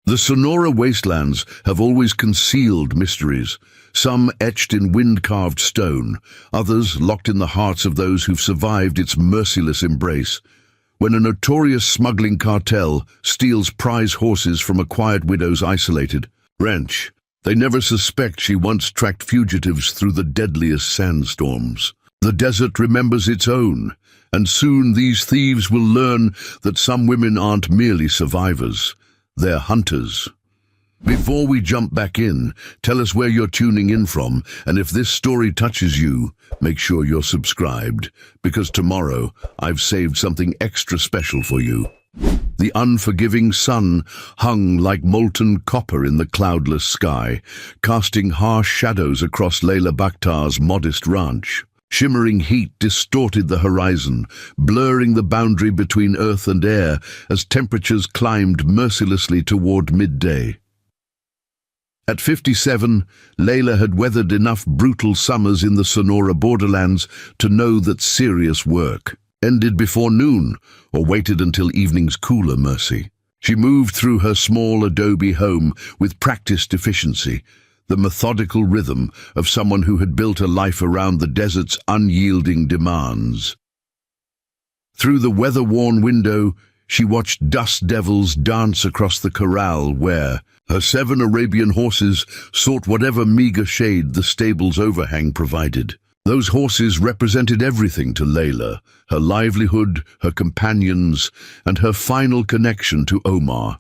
The Sonora wastelands have always concealed mysteries, some etched in wind-carved stone, others locked in the hearts of those who've survived its merciless embrace. When a notorious smuggling cartel steals prize horses from a quiet widow's isolated ranch, they never suspect she once tracked fugitives through the deadliest sandstorms. The desert remembers its own, and soon these thieves will learn that some women aren't merely survivors, they're hunters. Before we jump back in, tell us where you're tuning in from, and if this story touches you, make sure you're subscribed, because tomorrow I've saved something extra special for you. The unforgiving sun hung like molten copper in the cloudless sky, casting harsh shadows across Layla Bakhtar's modest ranch. Shimmering heat distorted the horizon, blurring the boundary between earth and air as temperatures climbed mercilessly toward midday. At 57, Layla had weathered enough brutal summers in the Sonora borderlands to know that serious work ended before noon or waited until evening's cooler mercy. She moved through her small adobe home with practiced efficiency, the methodical rhythm of someone who had built a life around the desert's unyielding demands. Through the weather-worn window, she watched dust devils dance across the corral where her 7 Arabian horses sought whatever meager shade the stable's overhang provided. Those horses represented everything to Layla, her livelihood, her companions, and her final connection to Omar.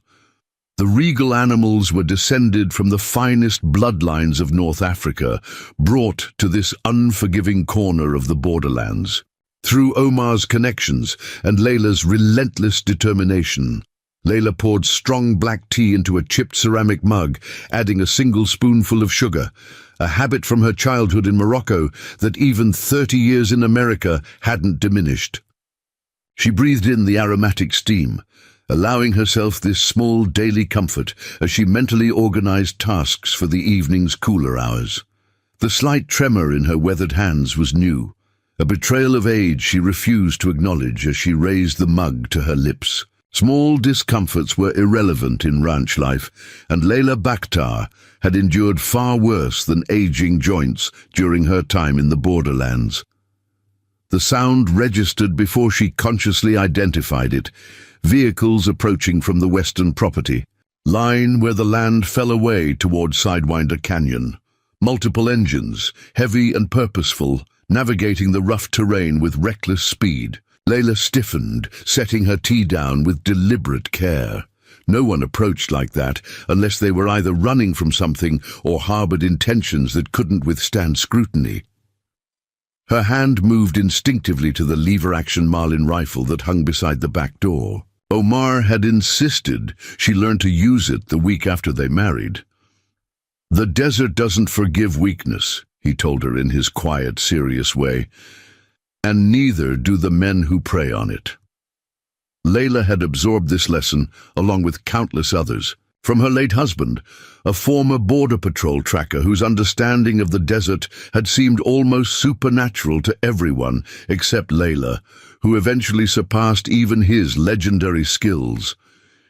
The regal animals were descended from the finest bloodlines of North Africa, brought to this unforgiving corner of the borderlands. Through Omar's connections and Layla's relentless determination, Layla poured strong black tea into a chipped ceramic mug, adding a single spoonful of sugar, a habit from her childhood in Morocco that even 30 years in America hadn't diminished. She breathed in the aromatic steam, allowing herself this small daily comfort as she mentally organized tasks for the evening's cooler hours. The slight tremor in her weathered hands was new, a betrayal of age she refused to acknowledge as she raised the mug to her lips. Small discomforts were irrelevant in ranch life, and Layla Bakhtar had endured far worse than aging joints during her time in the borderlands. The sound registered before she consciously identified it, vehicles approaching from the western property, line where the land fell away toward Sidewinder Canyon. Multiple engines, heavy and purposeful, navigating the rough terrain with reckless speed. Layla stiffened, setting her tea down with deliberate care. No one approached like that unless they were either running from something or harbored intentions that couldn't withstand scrutiny. Her hand moved instinctively to the lever-action Marlin rifle that hung beside the back door. Omar had insisted she learn to use it the week after they married. "The desert doesn't forgive weakness," he told her in his quiet, serious way, "and neither do the men who prey on it." Layla had absorbed this lesson along with countless others, from her late husband, a former border patrol tracker whose understanding of the desert had seemed almost supernatural to everyone except Layla, who eventually surpassed even his legendary skills.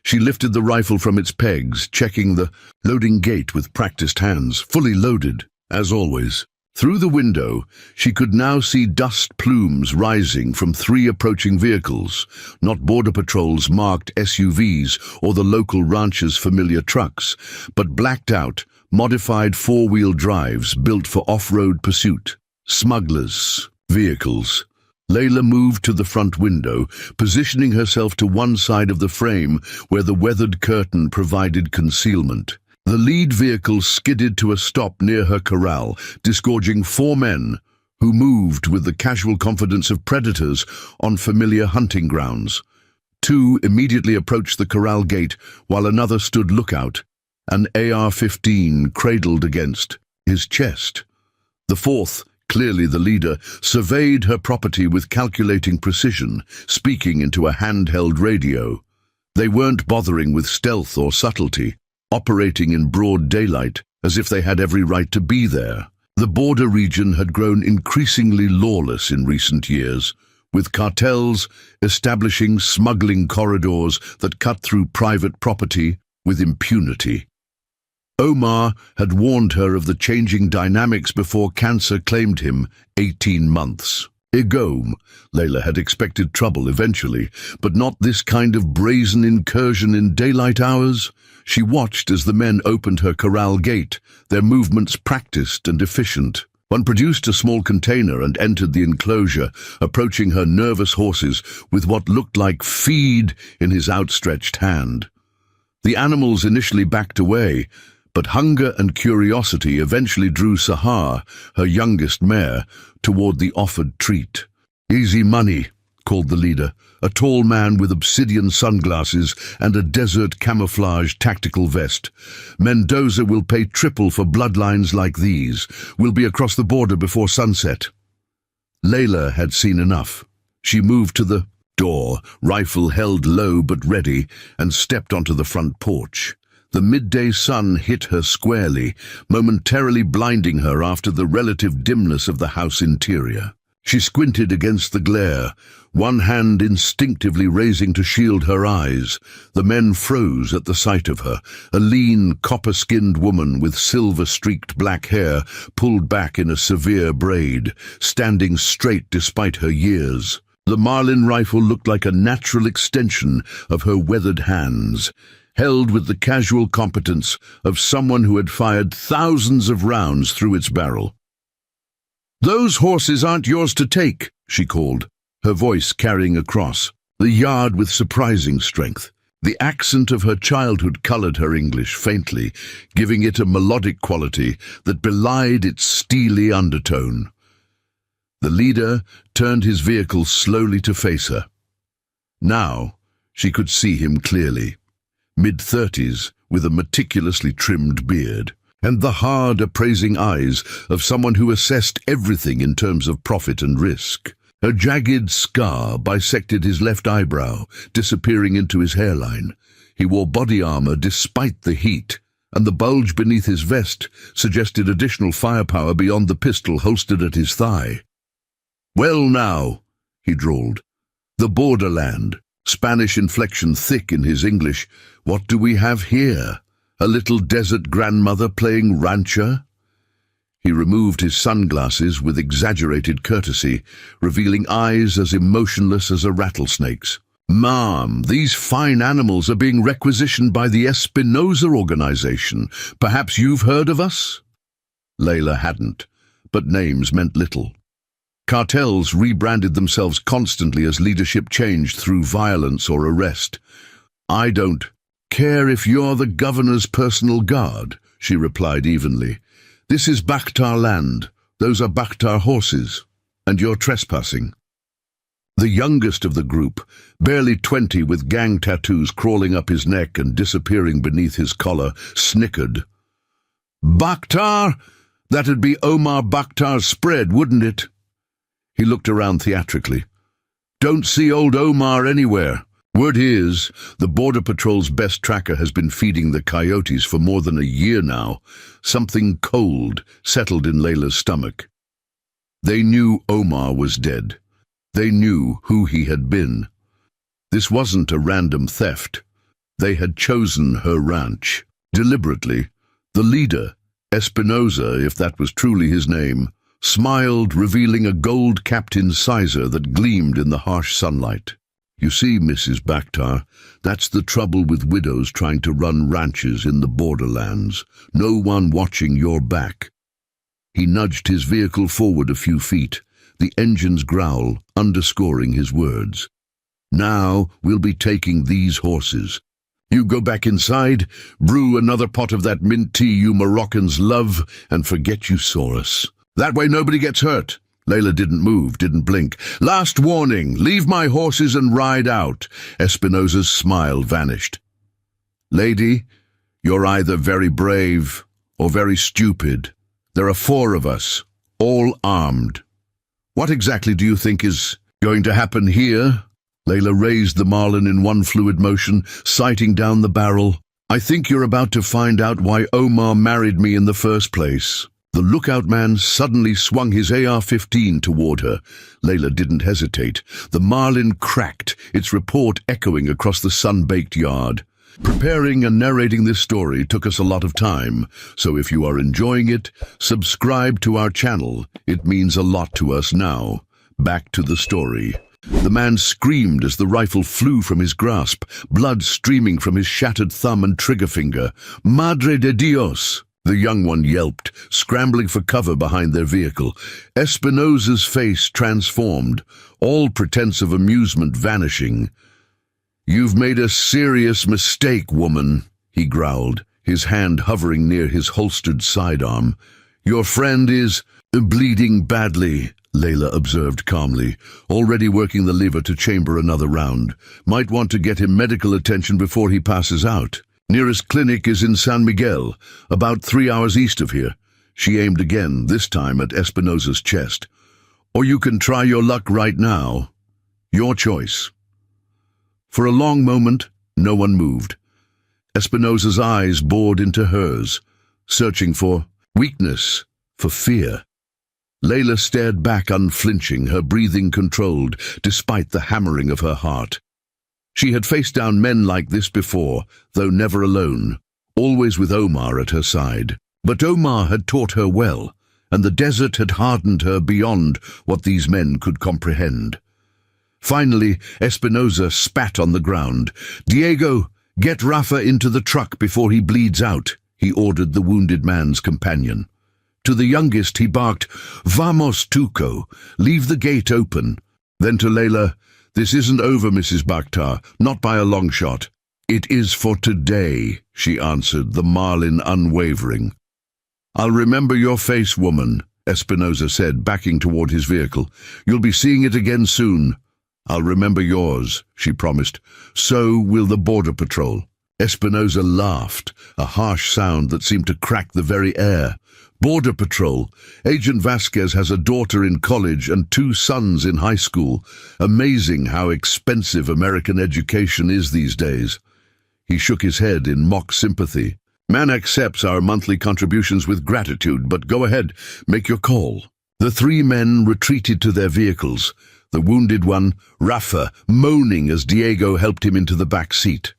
She lifted the rifle from its pegs, checking the loading gate with practiced hands, fully loaded, as always. Through the window, she could now see dust plumes rising from 3 approaching vehicles, not Border Patrol's marked SUVs or the local rancher's familiar trucks, but blacked-out, modified 4-wheel drives built for off-road pursuit. Smugglers' vehicles. Layla moved to the front window, positioning herself to one side of the frame where the weathered curtain provided concealment. The lead vehicle skidded to a stop near her corral, disgorging 4 men who moved with the casual confidence of predators on familiar hunting grounds. 2 immediately approached the corral gate, while another stood lookout, an AR-15 cradled against his chest. The 4th, clearly the leader, surveyed her property with calculating precision, speaking into a handheld radio. They weren't bothering with stealth or subtlety, operating in broad daylight as if they had every right to be there. The border region had grown increasingly lawless in recent years, with cartels establishing smuggling corridors that cut through private property, with impunity. Omar had warned her of the changing dynamics before cancer claimed him 18 months. Igome, Layla had expected trouble eventually, but not this kind of brazen incursion in daylight hours. She watched as the men opened her corral gate, their movements practiced and efficient. One produced a small container and entered the enclosure, approaching her nervous horses with what looked like feed in his outstretched hand. The animals initially backed away, but hunger and curiosity eventually drew Sahar, her youngest mare, toward the offered treat. "Easy money," called the leader, a tall man with obsidian sunglasses and a desert camouflage tactical vest. "Mendoza will pay triple for bloodlines like these. We'll be across the border before sunset." Layla had seen enough. She moved to the door, rifle held low but ready, and stepped onto the front porch. The midday sun hit her squarely, momentarily blinding her after the relative dimness of the house interior. She squinted against the glare, one hand instinctively raising to shield her eyes. The men froze at the sight of her, a lean, copper-skinned woman with silver-streaked black hair pulled back in a severe braid, standing straight despite her years. The Marlin rifle looked like a natural extension of her weathered hands, held with the casual competence of someone who had fired thousands of rounds through its barrel. "Those horses aren't yours to take," she called, her voice carrying across the yard with surprising strength. The accent of her childhood colored her English faintly, giving it a melodic quality that belied its steely undertone. The leader turned his vehicle slowly to face her. Now she could see him clearly. Mid-30s, with a meticulously trimmed beard, and the hard, appraising eyes of someone who assessed everything in terms of profit and risk. A jagged scar bisected his left eyebrow, disappearing into his hairline. He wore body armor despite the heat, and the bulge beneath his vest suggested additional firepower beyond the pistol holstered at his thigh. "Well now," he drawled. "The borderland." Spanish inflection thick in his English. "What do we have here? A little desert grandmother playing rancher?" He removed his sunglasses with exaggerated courtesy, revealing eyes as emotionless as a rattlesnake's. "Ma'am, these fine animals are being requisitioned by the Espinosa organization. Perhaps you've heard of us?" Layla hadn't, but names meant little. Cartels rebranded themselves constantly as leadership changed through violence or arrest. "I don't care if you're the governor's personal guard," she replied evenly. "This is Bakhtar land. Those are Bakhtar horses. And you're trespassing." The youngest of the group, barely 20 with gang tattoos crawling up his neck and disappearing beneath his collar, snickered. "Bakhtar? That'd be Omar Bakhtar's spread, wouldn't it?" He looked around theatrically. "Don't see old Omar anywhere. Word is, the Border Patrol's best tracker has been feeding the coyotes for more than a year now." Something cold settled in Layla's stomach. They knew Omar was dead. They knew who he had been. This wasn't a random theft. They had chosen her ranch. Deliberately. The leader, Espinosa, if that was truly his name, smiled, revealing a gold-capped incisor that gleamed in the harsh sunlight. "You see, Mrs. Bakhtar, that's the trouble with widows trying to run ranches in the borderlands. No one watching your back." He nudged his vehicle forward a few feet, the engine's growl underscoring his words. "Now we'll be taking these horses. You go back inside, brew another pot of that mint tea you Moroccans love, and forget you saw us. That way nobody gets hurt." Layla didn't move, didn't blink. "Last warning, leave my horses and ride out." Espinosa's smile vanished. "Lady, you're either very brave or very stupid. There are 4 of us, all armed. What exactly do you think is going to happen here?" Layla raised the Marlin in one fluid motion, sighting down the barrel. "I think you're about to find out why Omar married me in the first place." The lookout man suddenly swung his AR-15 toward her. Layla didn't hesitate. The Marlin cracked, its report echoing across the sun-baked yard. Preparing and narrating this story took us a lot of time, so if you are enjoying it, subscribe to our channel. It means a lot to us now. Back to the story. The man screamed as the rifle flew from his grasp, blood streaming from his shattered thumb and trigger finger. Madre de Dios! The young one yelped, scrambling for cover behind their vehicle. Espinosa's face transformed, all pretense of amusement vanishing. "You've made a serious mistake, woman," he growled, his hand hovering near his holstered sidearm. "Your friend is bleeding badly," Layla observed calmly, already working the lever to chamber another round. "Might want to get him medical attention before he passes out. Nearest clinic is in San Miguel, about 3 hours east of here." She aimed again, this time at Espinosa's chest. "Or you can try your luck right now. Your choice." For a long moment, no one moved. Espinosa's eyes bored into hers, searching for weakness, for fear. Layla stared back unflinching, her breathing controlled, despite the hammering of her heart. She had faced down men like this before, though never alone, always with Omar at her side. But Omar had taught her well, and the desert had hardened her beyond what these men could comprehend. Finally, Espinosa spat on the ground. "Diego, get Rafa into the truck before he bleeds out," he ordered the wounded man's companion. To the youngest he barked, "Vamos, Tuco, leave the gate open." Then to Layla, "This isn't over, Mrs. Bakhtar, not by a long shot." "It is for today," she answered, the Marlin unwavering. "I'll remember your face, woman," Espinosa said, backing toward his vehicle. "You'll be seeing it again soon." "I'll remember yours," she promised. "So will the Border Patrol." Espinosa laughed, a harsh sound that seemed to crack the very air. "Border Patrol. Agent Vasquez has a daughter in college and 2 sons in high school. Amazing how expensive American education is these days." He shook his head in mock sympathy. "Man accepts our monthly contributions with gratitude, but go ahead, make your call." The 3 men retreated to their vehicles, the wounded one, Rafa, moaning as Diego helped him into the back seat.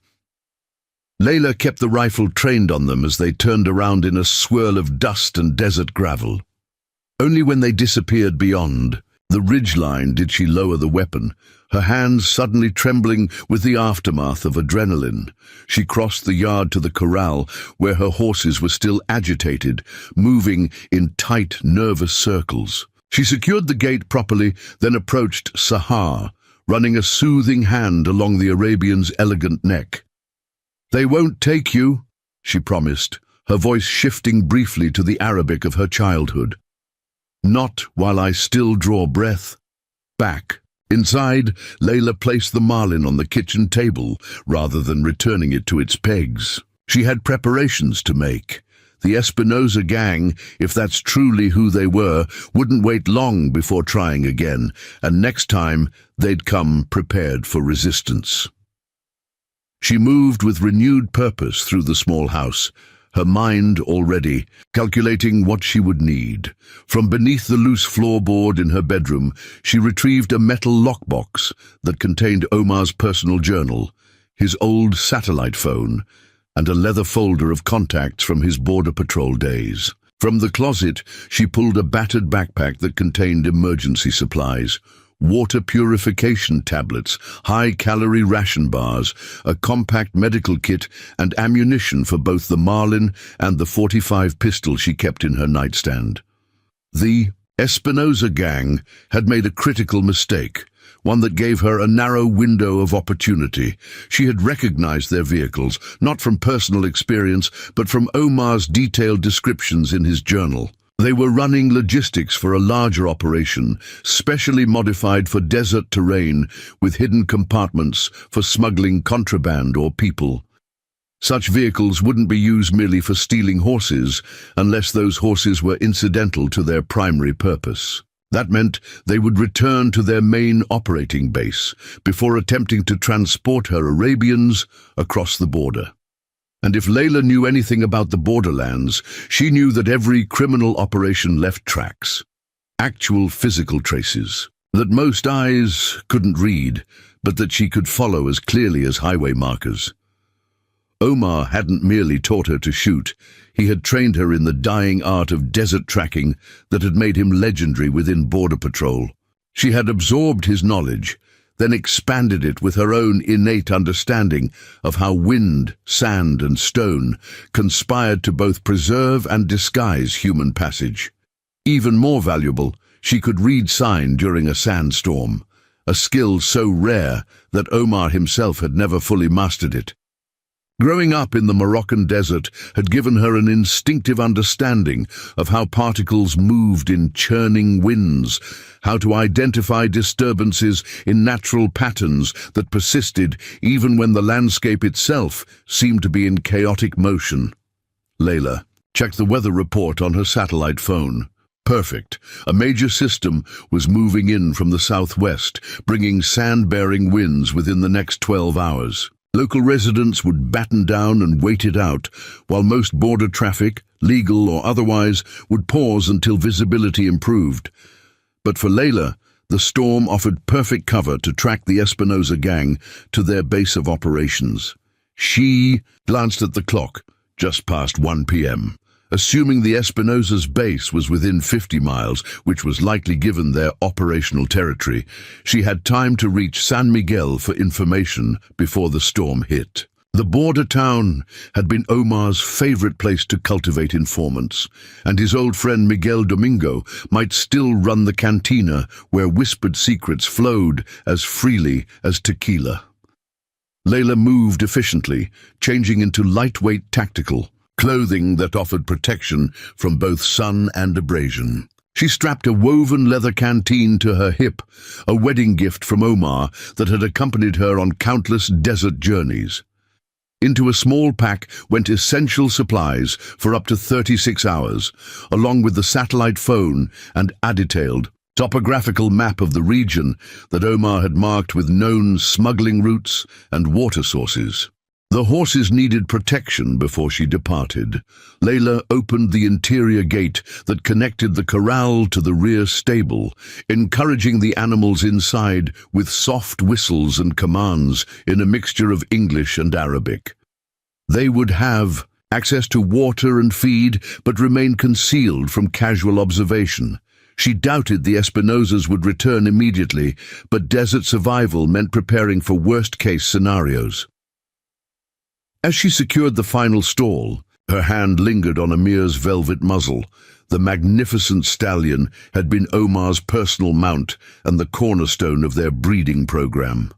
Layla kept the rifle trained on them as they turned around in a swirl of dust and desert gravel. Only when they disappeared beyond the ridgeline did she lower the weapon, her hands suddenly trembling with the aftermath of adrenaline. She crossed the yard to the corral, where her horses were still agitated, moving in tight, nervous circles. She secured the gate properly, then approached Sahar, running a soothing hand along the Arabian's elegant neck. "They won't take you," she promised, her voice shifting briefly to the Arabic of her childhood. "Not while I still draw breath." Back. Inside, Layla placed the Marlin on the kitchen table, rather than returning it to its pegs. She had preparations to make. The Espinosa gang, if that's truly who they were, wouldn't wait long before trying again, and next time they'd come prepared for resistance. She moved with renewed purpose through the small house, her mind already calculating what she would need. From beneath the loose floorboard in her bedroom, she retrieved a metal lockbox that contained Omar's personal journal, his old satellite phone, and a leather folder of contacts from his Border Patrol days. From the closet, she pulled a battered backpack that contained emergency supplies, water purification tablets, high-calorie ration bars, a compact medical kit, and ammunition for both the Marlin and the .45 pistol she kept in her nightstand. The Espinosa gang had made a critical mistake, one that gave her a narrow window of opportunity. She had recognized their vehicles, not from personal experience, but from Omar's detailed descriptions in his journal. They were running logistics for a larger operation, specially modified for desert terrain, with hidden compartments for smuggling contraband or people. Such vehicles wouldn't be used merely for stealing horses, unless those horses were incidental to their primary purpose. That meant they would return to their main operating base before attempting to transport her Arabians across the border. And if Layla knew anything about the borderlands, she knew that every criminal operation left tracks, actual physical traces, that most eyes couldn't read, but that she could follow as clearly as highway markers. Omar hadn't merely taught her to shoot, he had trained her in the dying art of desert tracking that had made him legendary within Border Patrol. She had absorbed his knowledge, then expanded it with her own innate understanding of how wind, sand, and stone conspired to both preserve and disguise human passage. Even more valuable, she could read sign during a sandstorm, a skill so rare that Omar himself had never fully mastered it. Growing up in the Moroccan desert had given her an instinctive understanding of how particles moved in churning winds, how to identify disturbances in natural patterns that persisted even when the landscape itself seemed to be in chaotic motion. Layla checked the weather report on her satellite phone. Perfect. A major system was moving in from the southwest, bringing sand-bearing winds within the next 12 hours. Local residents would batten down and wait it out, while most border traffic, legal or otherwise, would pause until visibility improved. But for Layla, the storm offered perfect cover to track the Espinosa gang to their base of operations. She glanced at the clock, just past 1 p.m. Assuming the Espinosa's base was within 50 miles, which was likely given their operational territory, she had time to reach San Miguel for information before the storm hit. The border town had been Omar's favorite place to cultivate informants, and his old friend Miguel Domingo might still run the cantina where whispered secrets flowed as freely as tequila. Layla moved efficiently, changing into lightweight tactical clothing that offered protection from both sun and abrasion. She strapped a woven leather canteen to her hip, a wedding gift from Omar that had accompanied her on countless desert journeys. Into a small pack went essential supplies for up to 36 hours, along with the satellite phone and a detailed topographical map of the region that Omar had marked with known smuggling routes and water sources. The horses needed protection before she departed. Layla opened the interior gate that connected the corral to the rear stable, encouraging the animals inside with soft whistles and commands in a mixture of English and Arabic. They would have access to water and feed, but remain concealed from casual observation. She doubted the Espinosas would return immediately, but desert survival meant preparing for worst-case scenarios. As she secured the final stall, her hand lingered on Amir's velvet muzzle. The magnificent stallion had been Omar's personal mount and the cornerstone of their breeding program.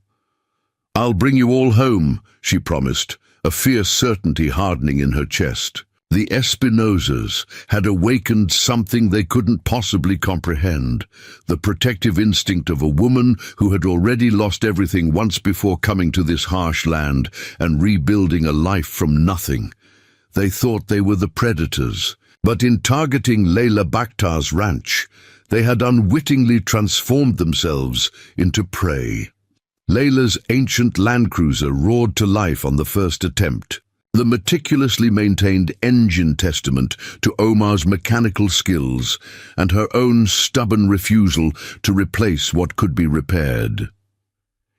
"I'll bring you all home," she promised, a fierce certainty hardening in her chest. The Espinosas had awakened something they couldn't possibly comprehend, the protective instinct of a woman who had already lost everything once before coming to this harsh land and rebuilding a life from nothing. They thought they were the predators, but in targeting Layla Bakhtar's ranch, they had unwittingly transformed themselves into prey. Layla's ancient Land Cruiser roared to life on the first attempt. The meticulously maintained engine testament to Omar's mechanical skills and her own stubborn refusal to replace what could be repaired.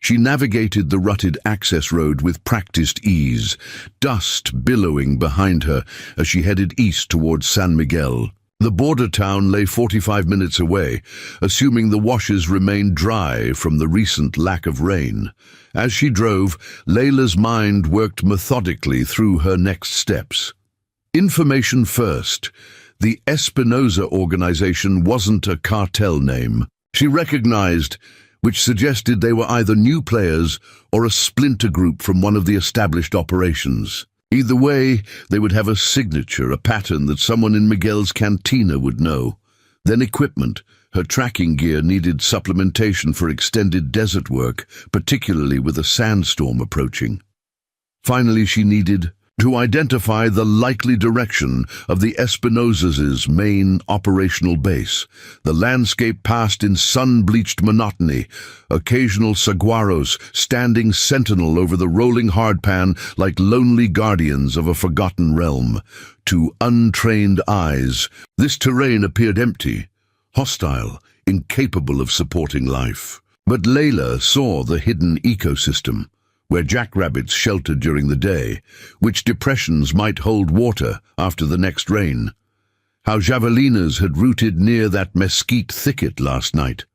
She navigated the rutted access road with practiced ease, dust billowing behind her as she headed east towards San Miguel. The border town lay 45 minutes away, assuming the washes remained dry from the recent lack of rain. As she drove, Layla's mind worked methodically through her next steps. Information first. The Espinosa organization wasn't a cartel name. She recognized, which suggested they were either new players or a splinter group from one of the established operations. Either way, they would have a signature, a pattern that someone in Miguel's cantina would know. Then equipment. Her tracking gear needed supplementation for extended desert work, particularly with a sandstorm approaching. Finally, she needed to identify the likely direction of the Espinosas' main operational base. The landscape passed in sun-bleached monotony, occasional saguaros standing sentinel over the rolling hardpan like lonely guardians of a forgotten realm. To untrained eyes, this terrain appeared empty, hostile, incapable of supporting life. But Layla saw the hidden ecosystem. where jackrabbits sheltered during the day, which depressions might hold water after the next rain, how javelinas had rooted near that mesquite thicket last night.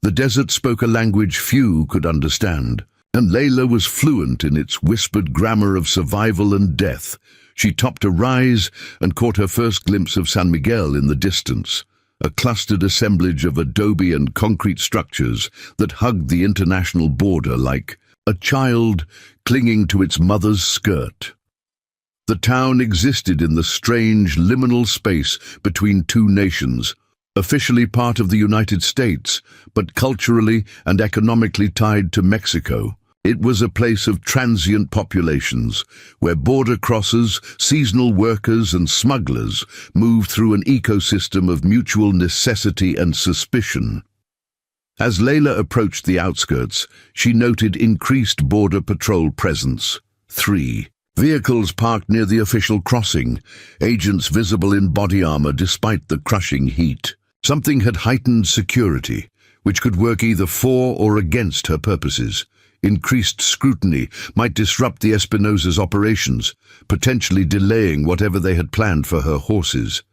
The desert spoke a language few could understand, and Layla was fluent in its whispered grammar of survival and death. She topped a rise and caught her first glimpse of San Miguel in the distance, a clustered assemblage of adobe and concrete structures that hugged the international border like a child clinging to its mother's skirt. The town existed in the strange liminal space between two nations, officially part of the United States, but culturally and economically tied to Mexico. It was a place of transient populations, where border crossers, seasonal workers and smugglers moved through an ecosystem of mutual necessity and suspicion. As Layla approached the outskirts, she noted increased border patrol presence. 3 vehicles parked near the official crossing, agents visible in body armor despite the crushing heat. Something had heightened security, which could work either for or against her purposes. Increased scrutiny might disrupt the Espinosa's operations, potentially delaying whatever they had planned for her horses.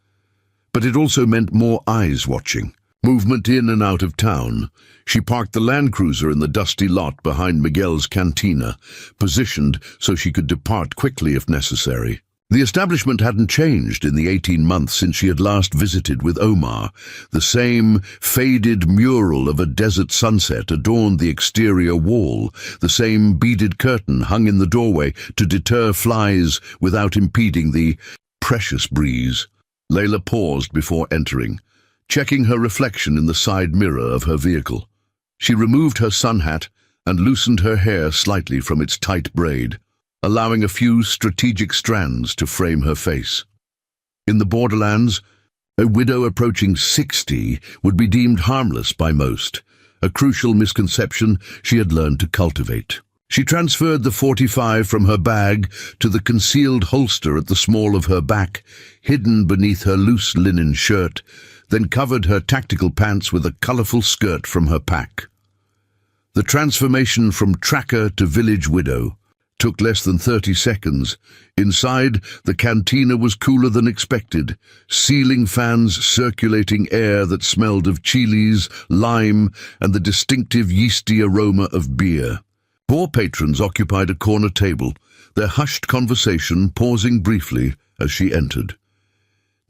But it also meant more eyes watching. Movement in and out of town. She parked the Land Cruiser in the dusty lot behind Miguel's cantina, positioned so she could depart quickly if necessary. The establishment hadn't changed in the 18 months since she had last visited with Omar. The same faded mural of a desert sunset adorned the exterior wall. The same beaded curtain hung in the doorway to deter flies without impeding the precious breeze. Layla paused before entering, checking her reflection in the side mirror of her vehicle. She removed her sun hat and loosened her hair slightly from its tight braid, allowing a few strategic strands to frame her face. In the borderlands, a widow approaching 60 would be deemed harmless by most, a crucial misconception she had learned to cultivate. She transferred the .45 from her bag to the concealed holster at the small of her back, hidden beneath her loose linen shirt, then covered her tactical pants with a colorful skirt from her pack. The transformation from tracker to village widow took less than 30 seconds. Inside, the cantina was cooler than expected, ceiling fans circulating air that smelled of chilies, lime, and the distinctive yeasty aroma of beer. 4 patrons occupied a corner table, their hushed conversation pausing briefly as she entered.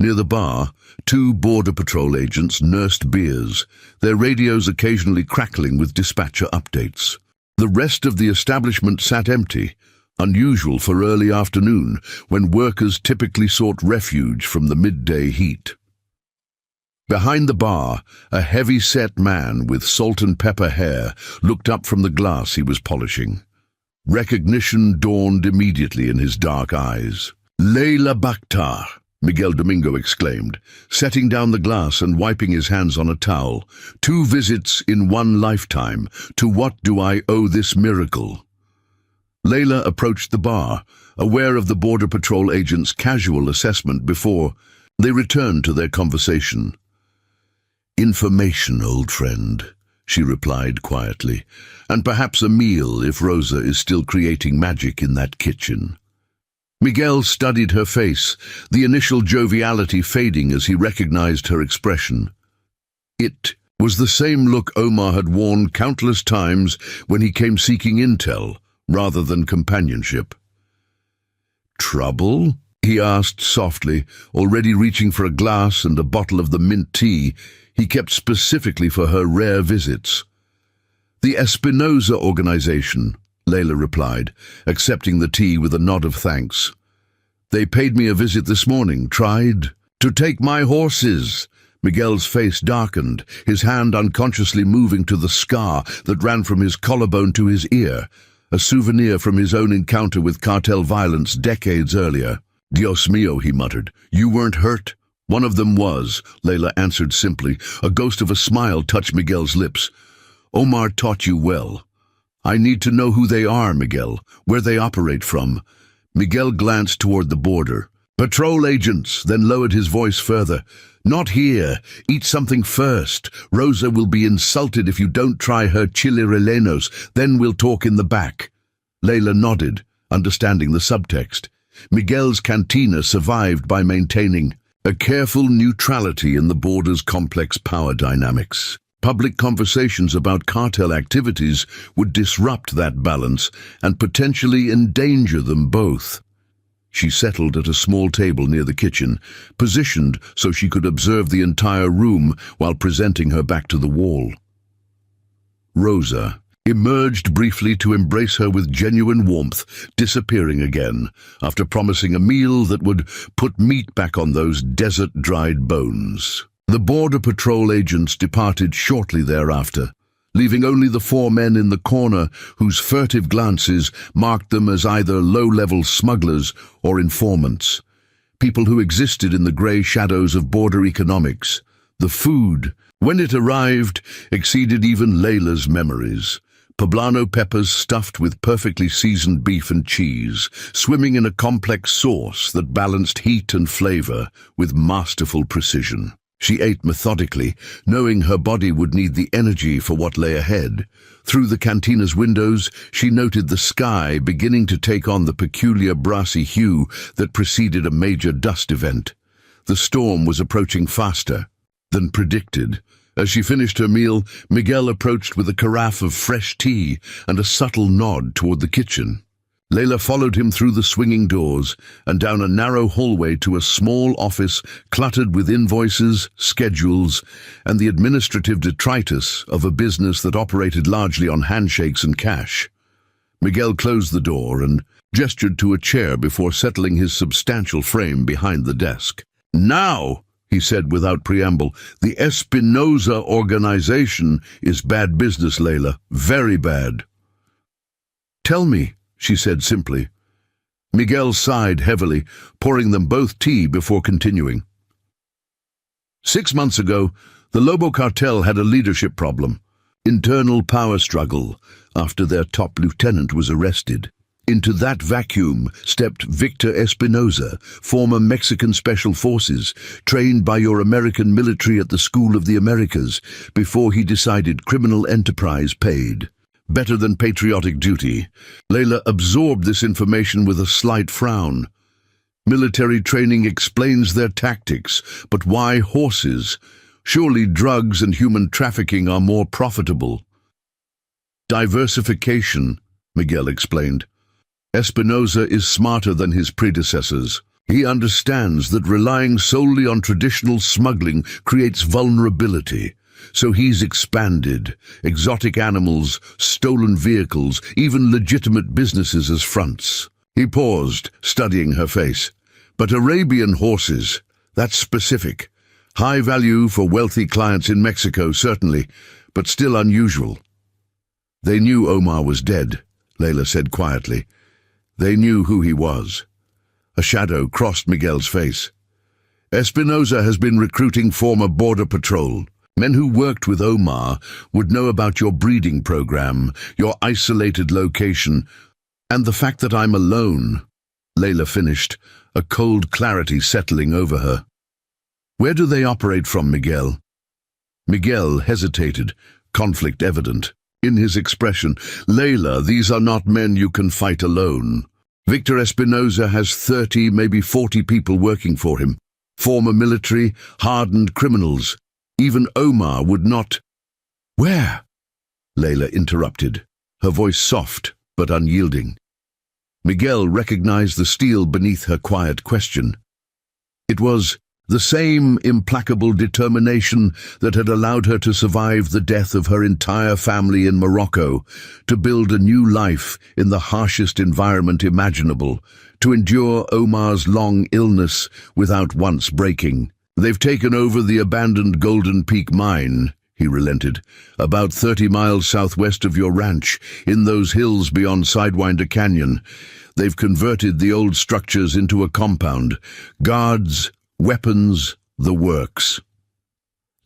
Near the bar, 2 Border Patrol agents nursed beers, their radios occasionally crackling with dispatcher updates. The rest of the establishment sat empty, unusual for early afternoon, when workers typically sought refuge from the midday heat. Behind the bar, a heavy-set man with salt and pepper hair looked up from the glass he was polishing. Recognition dawned immediately in his dark eyes. "Layla Bakhtar," Miguel Domingo exclaimed, setting down the glass and wiping his hands on a towel. "2 visits in 1 lifetime. To what do I owe this miracle?" Layla approached the bar, aware of the Border Patrol agent's casual assessment before they returned to their conversation. "Information, old friend," she replied quietly, "and perhaps a meal if Rosa is still creating magic in that kitchen." Miguel studied her face, the initial joviality fading as he recognized her expression. It was the same look Omar had worn countless times when he came seeking intel, rather than companionship. "Trouble?" he asked softly, already reaching for a glass and a bottle of the mint tea he kept specifically for her rare visits. "The Espinosa organization," Layla replied, accepting the tea with a nod of thanks. "They paid me a visit this morning, tried to take my horses." Miguel's face darkened, his hand unconsciously moving to the scar that ran from his collarbone to his ear, a souvenir from his own encounter with cartel violence decades earlier. "Dios mío," he muttered. "You weren't hurt?" "One of them was," Layla answered simply. A ghost of a smile touched Miguel's lips. "Omar taught you well. I need to know who they are, Miguel, where they operate from." Miguel glanced toward the border. "Patrol agents," then lowered his voice further. "Not here. Eat something first. Rosa will be insulted if you don't try her chile rellenos. Then we'll talk in the back." Layla nodded, understanding the subtext. Miguel's cantina survived by maintaining a careful neutrality in the border's complex power dynamics. Public conversations about cartel activities would disrupt that balance and potentially endanger them both. She settled at a small table near the kitchen, positioned so she could observe the entire room while presenting her back to the wall. Rosa emerged briefly to embrace her with genuine warmth, disappearing again after promising a meal that would put meat back on those desert-dried bones. The Border Patrol agents departed shortly thereafter, leaving only the four men in the corner whose furtive glances marked them as either low-level smugglers or informants, people who existed in the grey shadows of border economics. The food, when it arrived, exceeded even Layla's memories. Poblano peppers stuffed with perfectly seasoned beef and cheese, swimming in a complex sauce that balanced heat and flavor with masterful precision. She ate methodically, knowing her body would need the energy for what lay ahead. Through the cantina's windows, she noted the sky beginning to take on the peculiar brassy hue that preceded a major dust event. The storm was approaching faster than predicted. As she finished her meal, Miguel approached with a carafe of fresh tea and a subtle nod toward the kitchen. Layla followed him through the swinging doors and down a narrow hallway to a small office cluttered with invoices, schedules, and the administrative detritus of a business that operated largely on handshakes and cash. Miguel closed the door and gestured to a chair before settling his substantial frame behind the desk. "Now," he said without preamble, "the Espinosa organization is bad business, Layla. Very bad." "Tell me," she said simply. Miguel sighed heavily, pouring them both tea before continuing. 6 months ago, the Lobo cartel had a leadership problem. Internal power struggle after their top lieutenant was arrested. Into that vacuum stepped Victor Espinosa, former Mexican Special Forces, trained by your American military at the School of the Americas, before he decided criminal enterprise paid better than patriotic duty. Layla absorbed this information with a slight frown. Military training explains their tactics, but why horses? Surely drugs and human trafficking are more profitable. Diversification, Miguel explained. Espinosa is smarter than his predecessors. He understands that relying solely on traditional smuggling creates vulnerability. So he's expanded exotic animals, stolen vehicles, even legitimate businesses as fronts. He paused, studying her face. But Arabian horses, that's specific. High value for wealthy clients in Mexico, certainly, but still unusual. They knew Omar was dead, Layla said quietly. They knew who he was. A shadow crossed Miguel's face. Espinosa has been recruiting former Border Patrol. Men who worked with Omar would know about your breeding program, your isolated location, and the fact that I'm alone, Layla finished, a cold clarity settling over her. Where do they operate from, Miguel? Miguel hesitated, conflict evident. In his expression, Layla, these are not men you can fight alone. Victor Espinosa has 30, maybe 40 people working for him. Former military, hardened criminals. Even Omar would not— Where? Layla interrupted, her voice soft but unyielding. Miguel recognized the steel beneath her quiet question. It was the same implacable determination that had allowed her to survive the death of her entire family in Morocco, to build a new life in the harshest environment imaginable, to endure Omar's long illness without once breaking. They've taken over the abandoned Golden Peak mine, he relented, about 30 miles southwest of your ranch, in those hills beyond Sidewinder Canyon. They've converted the old structures into a compound. Guards, weapons, the works.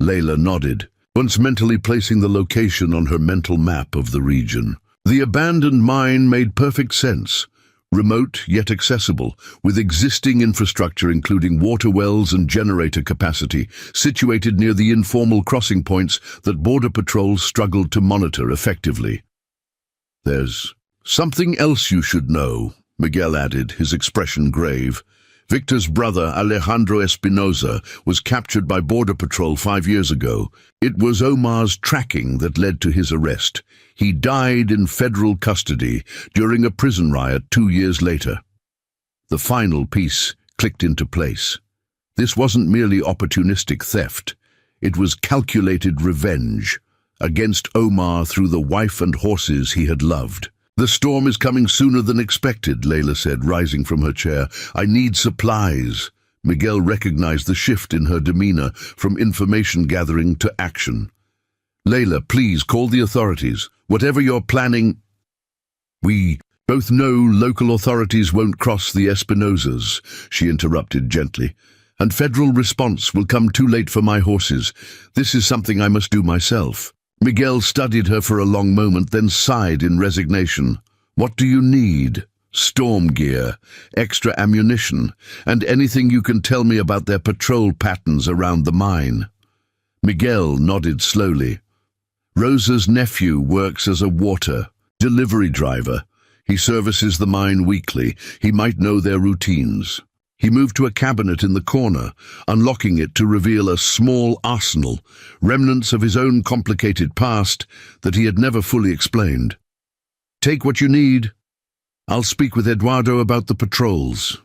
Layla nodded, once mentally placing the location on her mental map of the region. The abandoned mine made perfect sense. Remote yet accessible, with existing infrastructure including water wells and generator capacity, situated near the informal crossing points that Border Patrol struggled to monitor effectively. There's Something else you should know, Miguel added, his expression grave. Victor's brother, Alejandro Espinosa, was captured by Border Patrol 5 years ago. It was Omar's tracking that led to his arrest. He died in federal custody during a prison riot 2 years later. The final piece clicked into place. This wasn't merely opportunistic theft. It was calculated revenge against Omar through the wife and horses he had loved. "The storm is coming sooner than expected," Layla said, rising from her chair. "I need supplies." Miguel recognized the shift in her demeanor from information gathering to action. "Layla, please call the authorities. Whatever you're planning..." "We both know local authorities won't cross the Espinosas," she interrupted gently. "And federal response will come too late for my horses. This is something I must do myself." Miguel studied her for a long moment, then sighed in resignation. "What do you need?" "Storm gear, extra ammunition, and anything you can tell me about their patrol patterns around the mine." Miguel nodded slowly. "Rosa's nephew works as a water delivery driver. He services the mine weekly. He might know their routines." He moved to a cabinet in the corner, unlocking it to reveal a small arsenal, remnants of his own complicated past that he had never fully explained. "Take what you need. I'll speak with Eduardo about the patrols."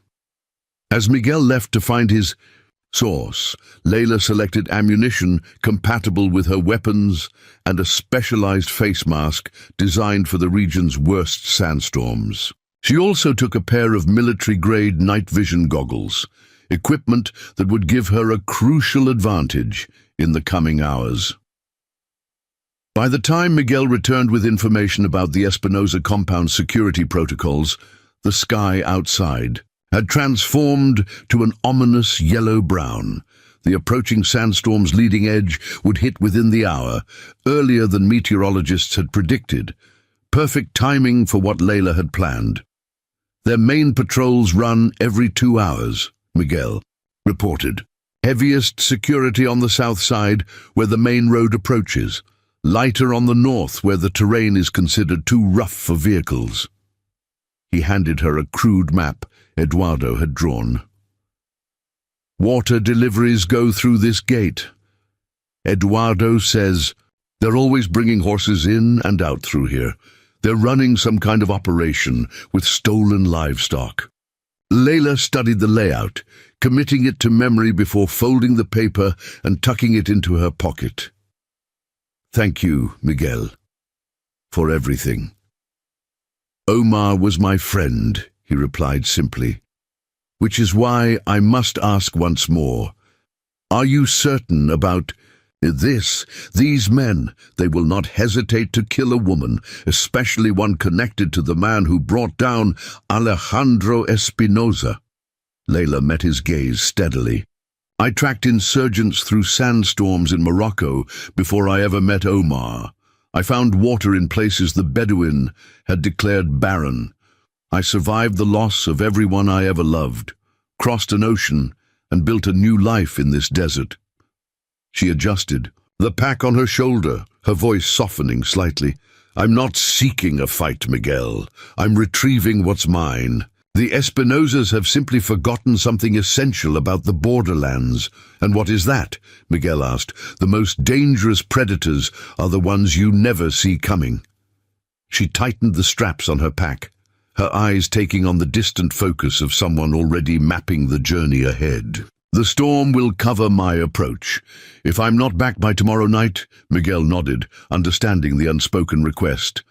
As Miguel left to find his source, Layla selected ammunition compatible with her weapons and a specialized face mask designed for the region's worst sandstorms. She also took a pair of military-grade night vision goggles, equipment that would give her a crucial advantage in the coming hours. By the time Miguel returned with information about the Espinosa compound security protocols, the sky outside had transformed to an ominous yellow-brown. The approaching sandstorm's leading edge would hit within the hour, earlier than meteorologists had predicted. Perfect timing for what Layla had planned. "Their main patrols run every 2 hours, Miguel reported. "Heaviest security on the south side, where the main road approaches. Lighter on the north, where the terrain is considered too rough for vehicles." He handed her a crude map Eduardo had drawn. "Water deliveries go through this gate. Eduardo says they're always bringing horses in and out through here. They're running some kind of operation with stolen livestock." Layla studied the layout, committing it to memory before folding the paper and tucking it into her pocket. "Thank you, Miguel, for everything." "Omar was my friend," he replied simply. "Which is why I must ask once more. Are you certain about these men? They will not hesitate to kill a woman, especially one connected to the man who brought down Alejandro Espinosa." Layla met his gaze steadily. "I tracked insurgents through sandstorms in Morocco before I ever met Omar. I found water in places the Bedouin had declared barren. I survived the loss of everyone I ever loved, crossed an ocean, and built a new life in this desert." She adjusted, the pack on her shoulder, her voice softening slightly. "I'm not seeking a fight, Miguel. I'm retrieving what's mine. The Espinosas have simply forgotten something essential about the borderlands." "And what is that?" Miguel asked. "The most dangerous predators are the ones you never see coming." She tightened the straps on her pack, her eyes taking on the distant focus of someone already mapping the journey ahead. "The storm will cover my approach. If I'm not back by tomorrow night," Miguel nodded, understanding the unspoken request,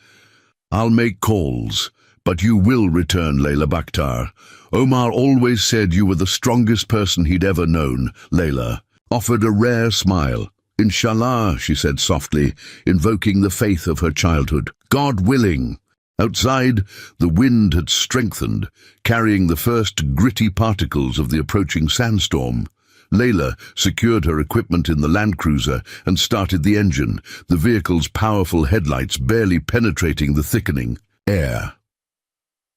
"I'll make calls. But you will return, Layla Bakhtar. Omar always said you were the strongest person he'd ever known." Layla offered a rare smile. "Inshallah," she said softly, invoking the faith of her childhood. "God willing." Outside, the wind had strengthened, carrying the first gritty particles of the approaching sandstorm. Layla secured her equipment in the Land Cruiser and started the engine, the vehicle's powerful headlights barely penetrating the thickening air.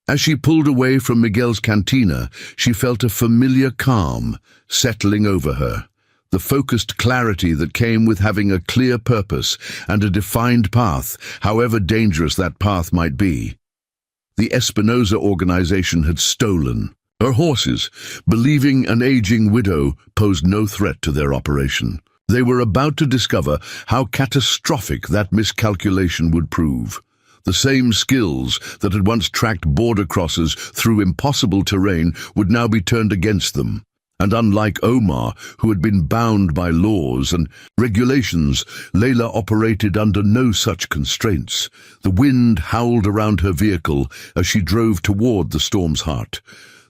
As she pulled away from Miguel's cantina, she felt a familiar calm settling over her, the focused clarity that came with having a clear purpose and a defined path, however dangerous that path might be. The Espinosa organization had stolen her horses, believing an aging widow posed no threat to their operation. They were about to discover how catastrophic that miscalculation would prove. The same skills that had once tracked border crossers through impossible terrain would now be turned against them. And unlike Omar, who had been bound by laws and regulations, Layla operated under no such constraints. The wind howled around her vehicle as she drove toward the storm's heart,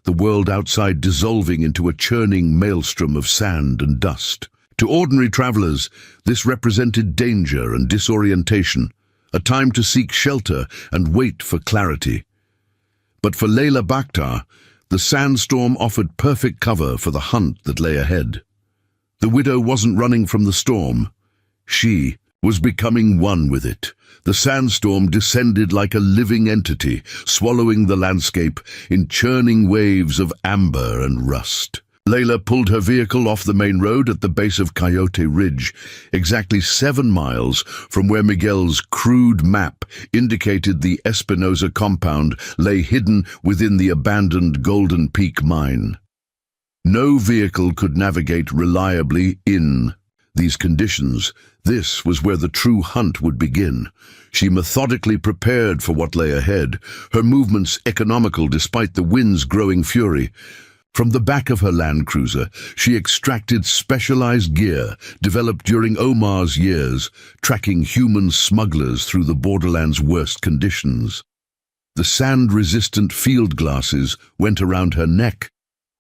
the world outside dissolving into a churning maelstrom of sand and dust. To ordinary travelers, this represented danger and disorientation, a time to seek shelter and wait for clarity. But for Layla Bakhtar, the sandstorm offered perfect cover for the hunt that lay ahead. The widow wasn't running from the storm. She was becoming one with it. The sandstorm descended like a living entity, swallowing the landscape in churning waves of amber and rust. Layla pulled her vehicle off the main road at the base of Coyote Ridge, exactly 7 miles from where Miguel's crude map indicated the Espinosa compound lay hidden within the abandoned Golden Peak mine. No vehicle could navigate reliably in these conditions. This was where the true hunt would begin. She methodically prepared for what lay ahead, her movements economical despite the wind's growing fury. From the back of her Land Cruiser, she extracted specialized gear developed during Omar's years, tracking human smugglers through the borderland's worst conditions. The sand-resistant field glasses went around her neck,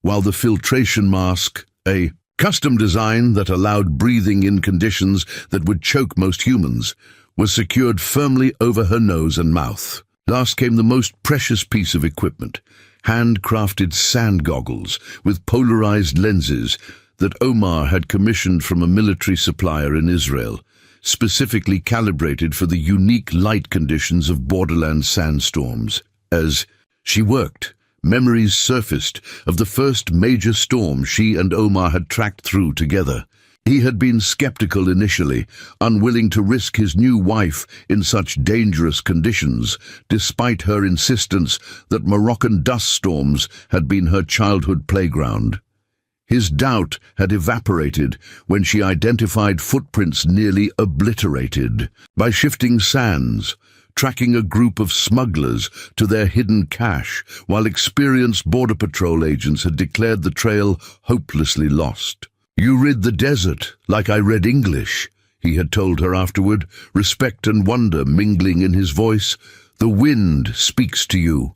while the filtration mask, a custom design that allowed breathing in conditions that would choke most humans, was secured firmly over her nose and mouth. Last came the most precious piece of equipment, handcrafted sand goggles with polarized lenses that Omar had commissioned from a military supplier in Israel, specifically calibrated for the unique light conditions of borderland sandstorms. As she worked, memories surfaced of the first major storm she and Omar had tracked through together. He had been skeptical initially, unwilling to risk his new wife in such dangerous conditions, despite her insistence that Moroccan dust storms had been her childhood playground. His doubt had evaporated when she identified footprints nearly obliterated by shifting sands, tracking a group of smugglers to their hidden cache, while experienced Border Patrol agents had declared the trail hopelessly lost. "You rid the desert like I read English," he had told her afterward, respect and wonder mingling in his voice. "The wind speaks to you."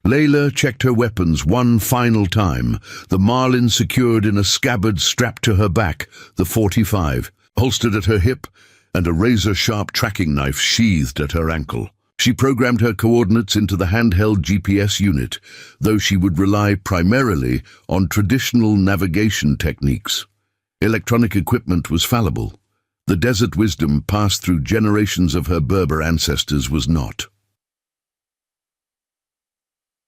Layla checked her weapons one final time, the Marlin secured in a scabbard strapped to her back, the .45, holstered at her hip, and a razor-sharp tracking knife sheathed at her ankle. She programmed her coordinates into the handheld GPS unit, though she would rely primarily on traditional navigation techniques. Electronic equipment was fallible. The desert wisdom passed through generations of her Berber ancestors was not.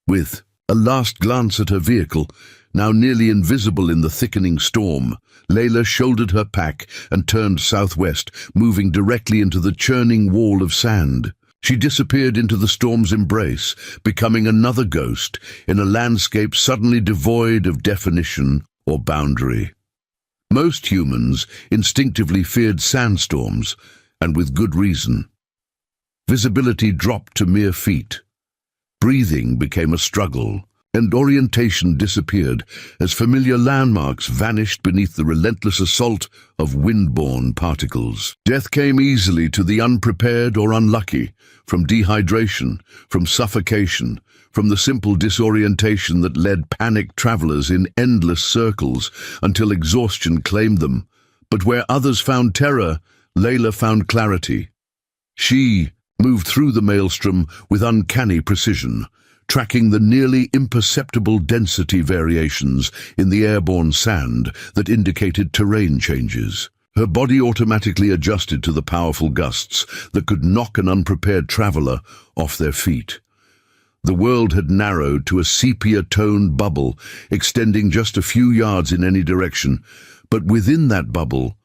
With a last glance at her vehicle, now nearly invisible in the thickening storm, Layla shouldered her pack and turned southwest, moving directly into the churning wall of sand. She disappeared into the storm's embrace, becoming another ghost in a landscape suddenly devoid of definition or boundary. Most humans instinctively feared sandstorms, and with good reason. Visibility dropped to mere feet. Breathing became a struggle, and orientation disappeared as familiar landmarks vanished beneath the relentless assault of wind-borne particles. Death came easily to the unprepared or unlucky, from dehydration, from suffocation, from the simple disorientation that led panicked travelers in endless circles until exhaustion claimed them. But where others found terror, Layla found clarity. She moved through the maelstrom with uncanny precision, tracking the nearly imperceptible density variations in the airborne sand that indicated terrain changes. Her body automatically adjusted to the powerful gusts that could knock an unprepared traveler off their feet. The world had narrowed to a sepia-toned bubble, extending just a few yards in any direction, but within that bubble,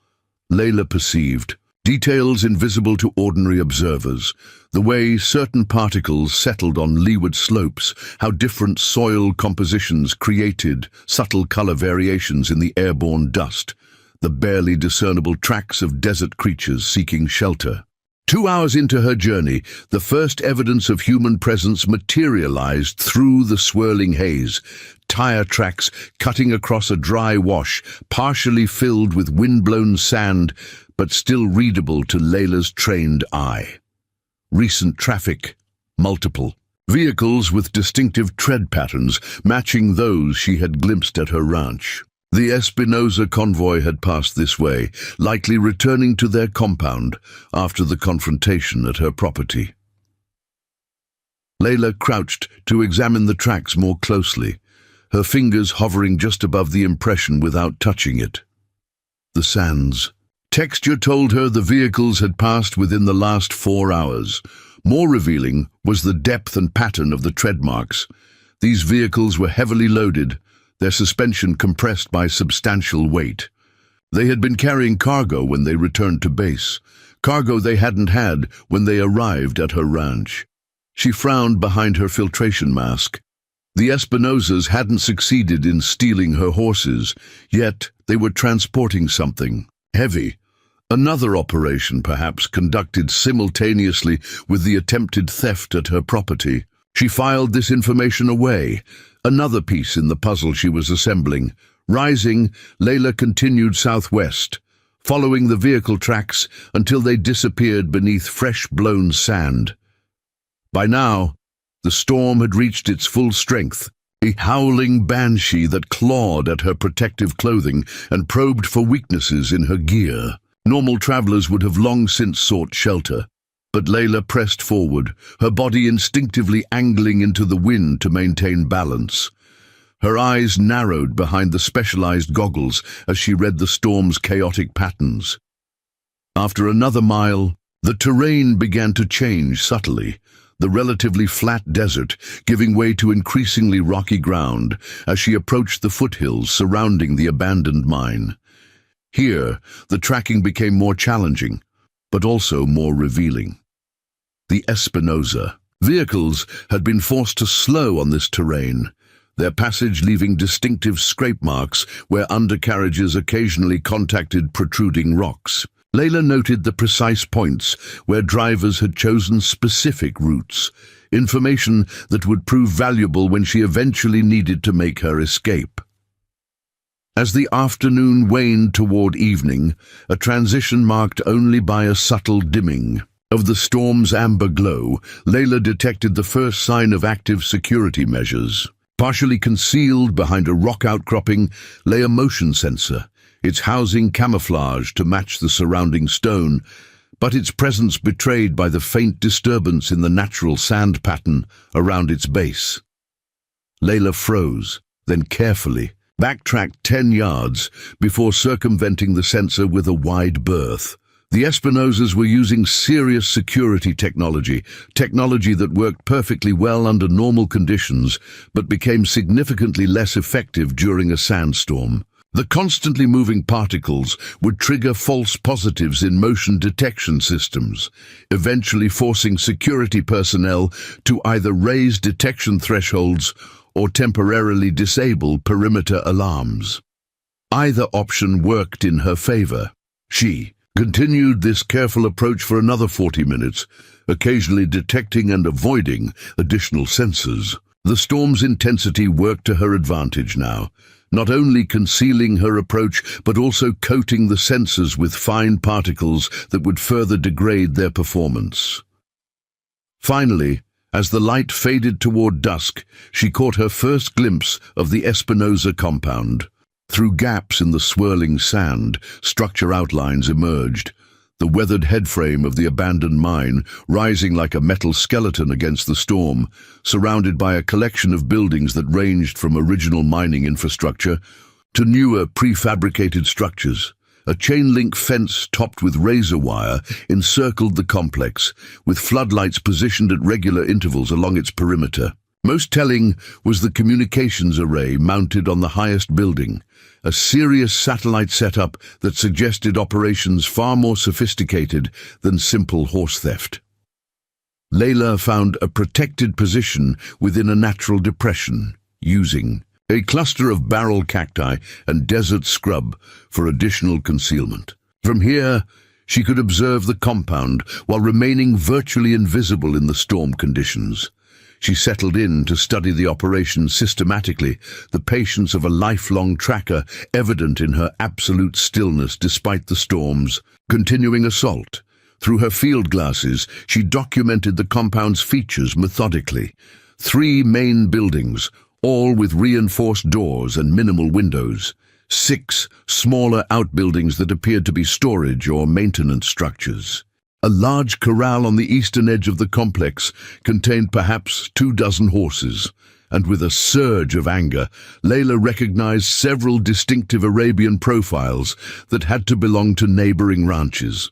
Layla perceived Details invisible to ordinary observers. The way certain particles settled on leeward slopes, how different soil compositions created subtle color variations in the airborne dust, the barely discernible tracks of desert creatures seeking shelter. 2 hours into her journey, the first evidence of human presence materialized through the swirling haze. Tire tracks cutting across a dry wash, partially filled with wind-blown sand, but still readable to Layla's trained eye. Recent traffic, multiple. Vehicles with distinctive tread patterns matching those she had glimpsed at her ranch. The Espinosa convoy had passed this way, likely returning to their compound after the confrontation at her property. Layla crouched to examine the tracks more closely, her fingers hovering just above the impression without touching it. The sands. Texture told her the vehicles had passed within the last 4 hours. More revealing was the depth and pattern of the tread marks. These vehicles were heavily loaded, their suspension compressed by substantial weight. They had been carrying cargo when they returned to base, cargo they hadn't had when they arrived at her ranch. She frowned behind her filtration mask. The Espinosas hadn't succeeded in stealing her horses, yet they were transporting something heavy. Another operation, perhaps, conducted simultaneously with the attempted theft at her property. She filed this information away, another piece in the puzzle she was assembling. Rising, Layla continued southwest, following the vehicle tracks until they disappeared beneath fresh-blown sand. By now, the storm had reached its full strength, a howling banshee that clawed at her protective clothing and probed for weaknesses in her gear. Normal travelers would have long since sought shelter, but Layla pressed forward, her body instinctively angling into the wind to maintain balance. Her eyes narrowed behind the specialized goggles as she read the storm's chaotic patterns. After another mile, the terrain began to change subtly, the relatively flat desert giving way to increasingly rocky ground as she approached the foothills surrounding the abandoned mine. Here, the tracking became more challenging, but also more revealing. The Espinosa. Vehicles had been forced to slow on this terrain, their passage leaving distinctive scrape marks where undercarriages occasionally contacted protruding rocks. Layla noted the precise points where drivers had chosen specific routes, information that would prove valuable when she eventually needed to make her escape. As the afternoon waned toward evening, a transition marked only by a subtle dimming of the storm's amber glow, Layla detected the first sign of active security measures. Partially concealed behind a rock outcropping lay a motion sensor, its housing camouflaged to match the surrounding stone, but its presence betrayed by the faint disturbance in the natural sand pattern around its base. Layla froze, then carefully backtracked 10 yards before circumventing the sensor with a wide berth. The Espinosas were using serious security technology that worked perfectly well under normal conditions but became significantly less effective during a sandstorm. The constantly moving particles would trigger false positives in motion detection systems, eventually forcing security personnel to either raise detection thresholds or temporarily disable perimeter alarms. Either option worked in her favor. She continued this careful approach for another 40 minutes, occasionally detecting and avoiding additional sensors. The storm's intensity worked to her advantage now, not only concealing her approach but also coating the sensors with fine particles that would further degrade their performance. Finally, as the light faded toward dusk, she caught her first glimpse of the Espinosa compound. Through gaps in the swirling sand, structure outlines emerged, the weathered headframe of the abandoned mine rising like a metal skeleton against the storm, surrounded by a collection of buildings that ranged from original mining infrastructure to newer prefabricated structures. A chain-link fence topped with razor wire encircled the complex, with floodlights positioned at regular intervals along its perimeter. Most telling was the communications array mounted on the highest building, a serious satellite setup that suggested operations far more sophisticated than simple horse theft. Layla found a protected position within a natural depression, using a cluster of barrel cacti and desert scrub for additional concealment. From here, she could observe the compound while remaining virtually invisible in the storm conditions. She settled in to study the operation systematically, the patience of a lifelong tracker evident in her absolute stillness despite the storm's continuing assault. Through her field glasses, she documented the compound's features methodically. 3 main buildings, all with reinforced doors and minimal windows. 6 smaller outbuildings that appeared to be storage or maintenance structures. A large corral on the eastern edge of the complex contained perhaps 24 horses, and with a surge of anger, Layla recognized several distinctive Arabian profiles that had to belong to neighboring ranches.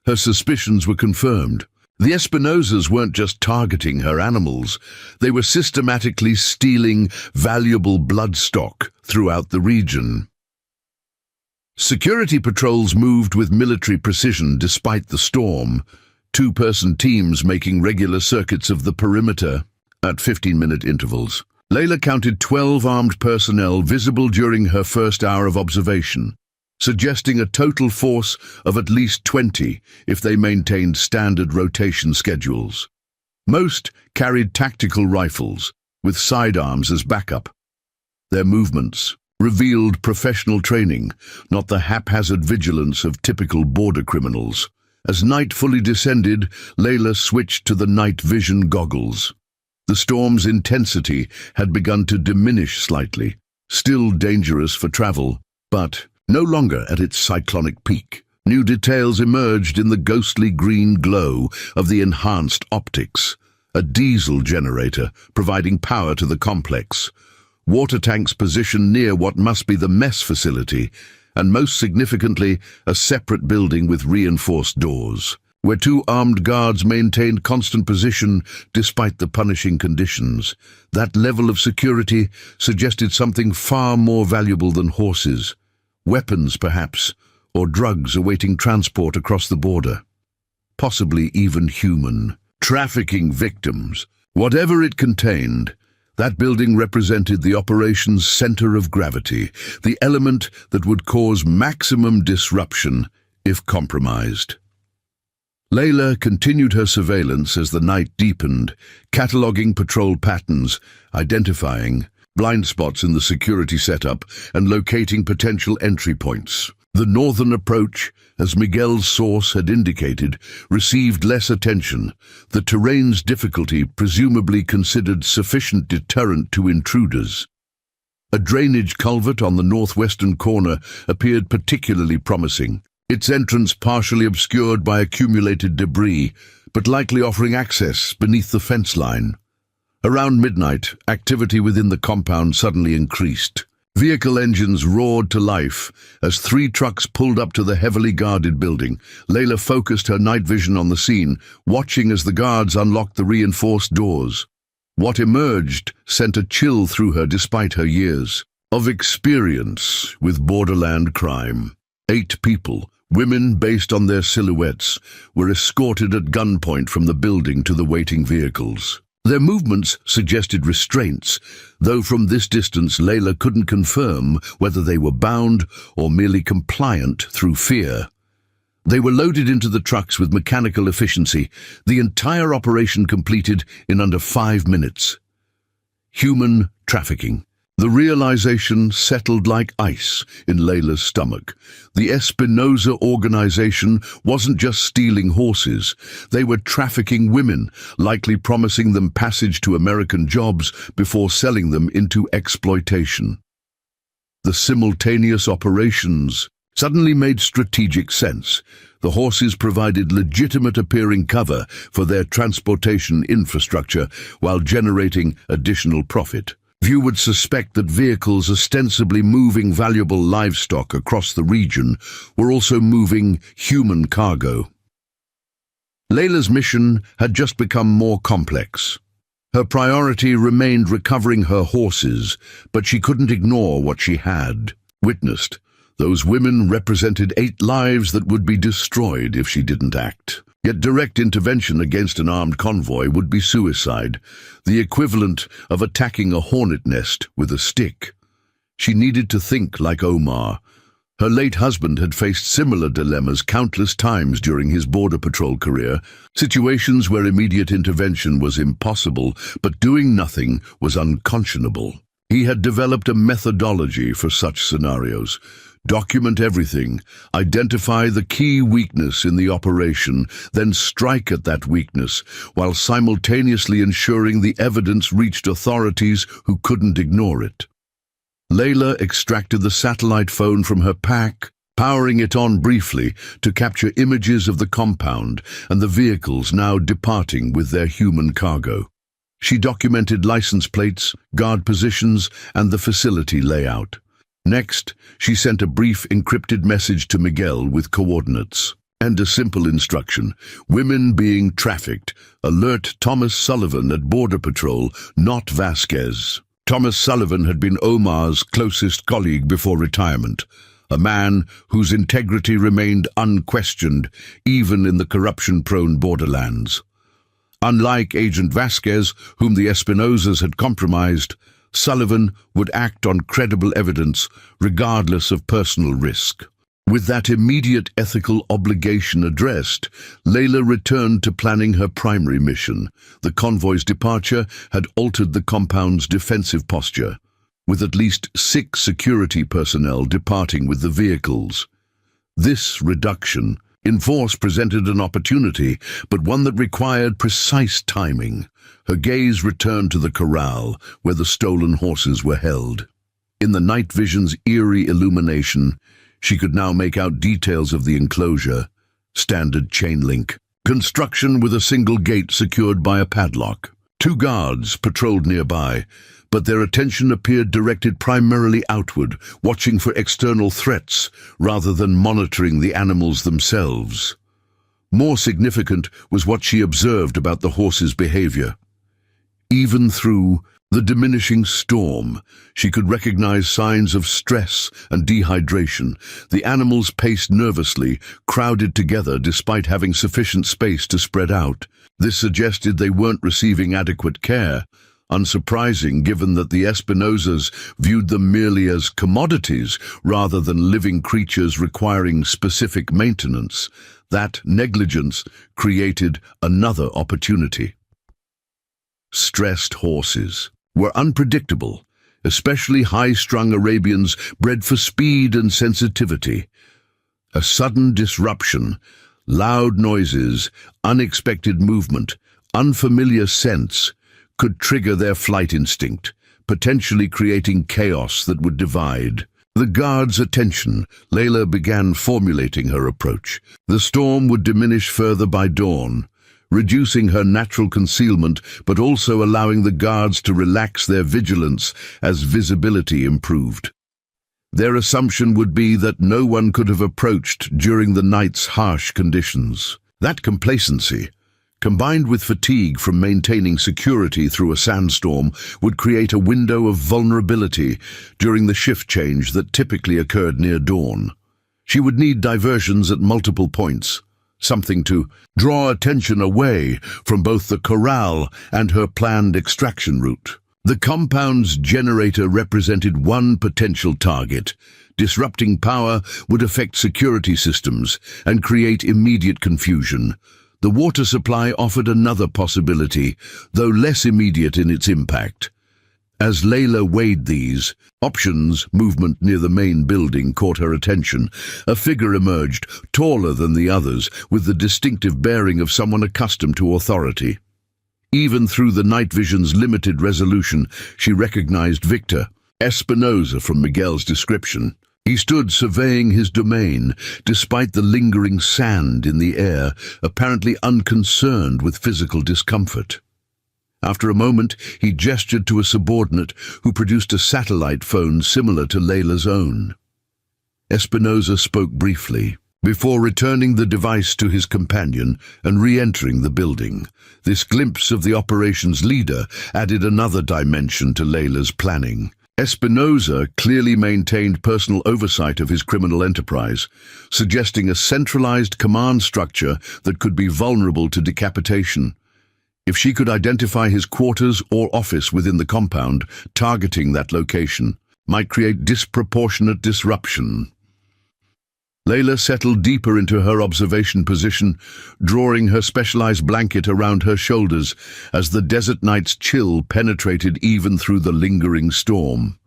Her suspicions were confirmed. The Espinosas weren't just targeting her animals, they were systematically stealing valuable bloodstock throughout the region. Security patrols moved with military precision despite the storm, 2-person teams making regular circuits of the perimeter at 15-minute intervals. Layla counted 12 armed personnel visible during her first hour of observation, suggesting a total force of at least 20 if they maintained standard rotation schedules. Most carried tactical rifles, with sidearms as backup. Their movements revealed professional training, not the haphazard vigilance of typical border criminals. As night fully descended, Layla switched to the night vision goggles. The storm's intensity had begun to diminish slightly, still dangerous for travel, but no longer at its cyclonic peak. New details emerged in the ghostly green glow of the enhanced optics. A diesel generator providing power to the complex. Water tanks positioned near what must be the mess facility, and most significantly, a separate building with reinforced doors, where 2 armed guards maintained constant position despite the punishing conditions. That level of security suggested something far more valuable than horses. Weapons, perhaps, or drugs awaiting transport across the border. Possibly even human trafficking victims. Whatever it contained, that building represented the operation's center of gravity, the element that would cause maximum disruption if compromised. Layla continued her surveillance as the night deepened, cataloging patrol patterns, identifying blind spots in the security setup, and locating potential entry points. The northern approach, as Miguel's source had indicated, received less attention, the terrain's difficulty presumably considered sufficient deterrent to intruders. A drainage culvert on the northwestern corner appeared particularly promising, its entrance partially obscured by accumulated debris, but likely offering access beneath the fence line. Around midnight, activity within the compound suddenly increased. Vehicle engines roared to life as 3 trucks pulled up to the heavily guarded building. Layla focused her night vision on the scene, watching as the guards unlocked the reinforced doors. What emerged sent a chill through her despite her years of experience with borderland crime. 8 people, women based on their silhouettes, were escorted at gunpoint from the building to the waiting vehicles. Their movements suggested restraints, though from this distance Layla couldn't confirm whether they were bound or merely compliant through fear. They were loaded into the trucks with mechanical efficiency, the entire operation completed in under 5 minutes. Human trafficking. The realization settled like ice in Layla's stomach. The Espinosa organization wasn't just stealing horses. They were trafficking women, likely promising them passage to American jobs before selling them into exploitation. The simultaneous operations suddenly made strategic sense. The horses provided legitimate-appearing cover for their transportation infrastructure while generating additional profit. Few would suspect that vehicles ostensibly moving valuable livestock across the region were also moving human cargo. Layla's mission had just become more complex. Her priority remained recovering her horses, but she couldn't ignore what she had witnessed. Those women represented 8 lives that would be destroyed if she didn't act. Yet direct intervention against an armed convoy would be suicide, the equivalent of attacking a hornet nest with a stick. She needed to think like Omar. Her late husband had faced similar dilemmas countless times during his border patrol career, situations where immediate intervention was impossible, but doing nothing was unconscionable. He had developed a methodology for such scenarios. Document everything, identify the key weakness in the operation, then strike at that weakness, while simultaneously ensuring the evidence reached authorities who couldn't ignore it. Layla extracted the satellite phone from her pack, powering it on briefly to capture images of the compound and the vehicles now departing with their human cargo. She documented license plates, guard positions, and the facility layout. Next, she sent a brief encrypted message to Miguel with coordinates and a simple instruction: women being trafficked. Alert Thomas Sullivan at Border Patrol, not Vasquez. Thomas Sullivan had been Omar's closest colleague before retirement, a man whose integrity remained unquestioned even in the corruption-prone borderlands. Unlike Agent Vasquez, whom the Espinosas had compromised, Sullivan would act on credible evidence regardless of personal risk. With that immediate ethical obligation addressed, Layla returned to planning her primary mission. The convoy's departure had altered the compound's defensive posture, with at least 6 security personnel departing with the vehicles. This reduction in force presented an opportunity, but one that required precise timing. Her gaze returned to the corral, where the stolen horses were held. In the night vision's eerie illumination, she could now make out details of the enclosure: standard chain link, construction with a single gate secured by a padlock. 2 guards patrolled nearby, but their attention appeared directed primarily outward, watching for external threats rather than monitoring the animals themselves. More significant was what she observed about the horses' behavior. Even through the diminishing storm, she could recognize signs of stress and dehydration. The animals paced nervously, crowded together despite having sufficient space to spread out. This suggested they weren't receiving adequate care. Unsurprising, given that the Espinosas viewed them merely as commodities rather than living creatures requiring specific maintenance. That negligence created another opportunity. Stressed horses were unpredictable, especially high-strung Arabians bred for speed and sensitivity. A sudden disruption, loud noises, unexpected movement, unfamiliar scents could trigger their flight instinct, potentially creating chaos that would divide. The guard's attention, Layla began formulating her approach. The storm would diminish further by dawn, reducing her natural concealment but also allowing the guards to relax their vigilance as visibility improved. Their assumption would be that no one could have approached during the night's harsh conditions. That complacency, combined with fatigue from maintaining security through a sandstorm, would create a window of vulnerability during the shift change that typically occurred near dawn. She would need diversions at multiple points, something to draw attention away from both the corral and her planned extraction route. The compound's generator represented one potential target. Disrupting power would affect security systems and create immediate confusion. The water supply offered another possibility, though less immediate in its impact. As Layla weighed these options, movement near the main building caught her attention. A figure emerged, taller than the others, with the distinctive bearing of someone accustomed to authority. Even through the night vision's limited resolution, she recognized Victor Espinosa from Miguel's description. He stood surveying his domain, despite the lingering sand in the air, apparently unconcerned with physical discomfort. After a moment, he gestured to a subordinate who produced a satellite phone similar to Layla's own. Espinosa spoke briefly. before returning the device to his companion and re-entering the building. This glimpse of the operations leader added another dimension to Layla's planning. Espinosa clearly maintained personal oversight of his criminal enterprise, suggesting a centralized command structure that could be vulnerable to decapitation. If she could identify his quarters or office within the compound, targeting that location might create disproportionate disruption. Layla settled deeper into her observation position, drawing her specialized blanket around her shoulders as the desert night's chill penetrated even through the lingering storm.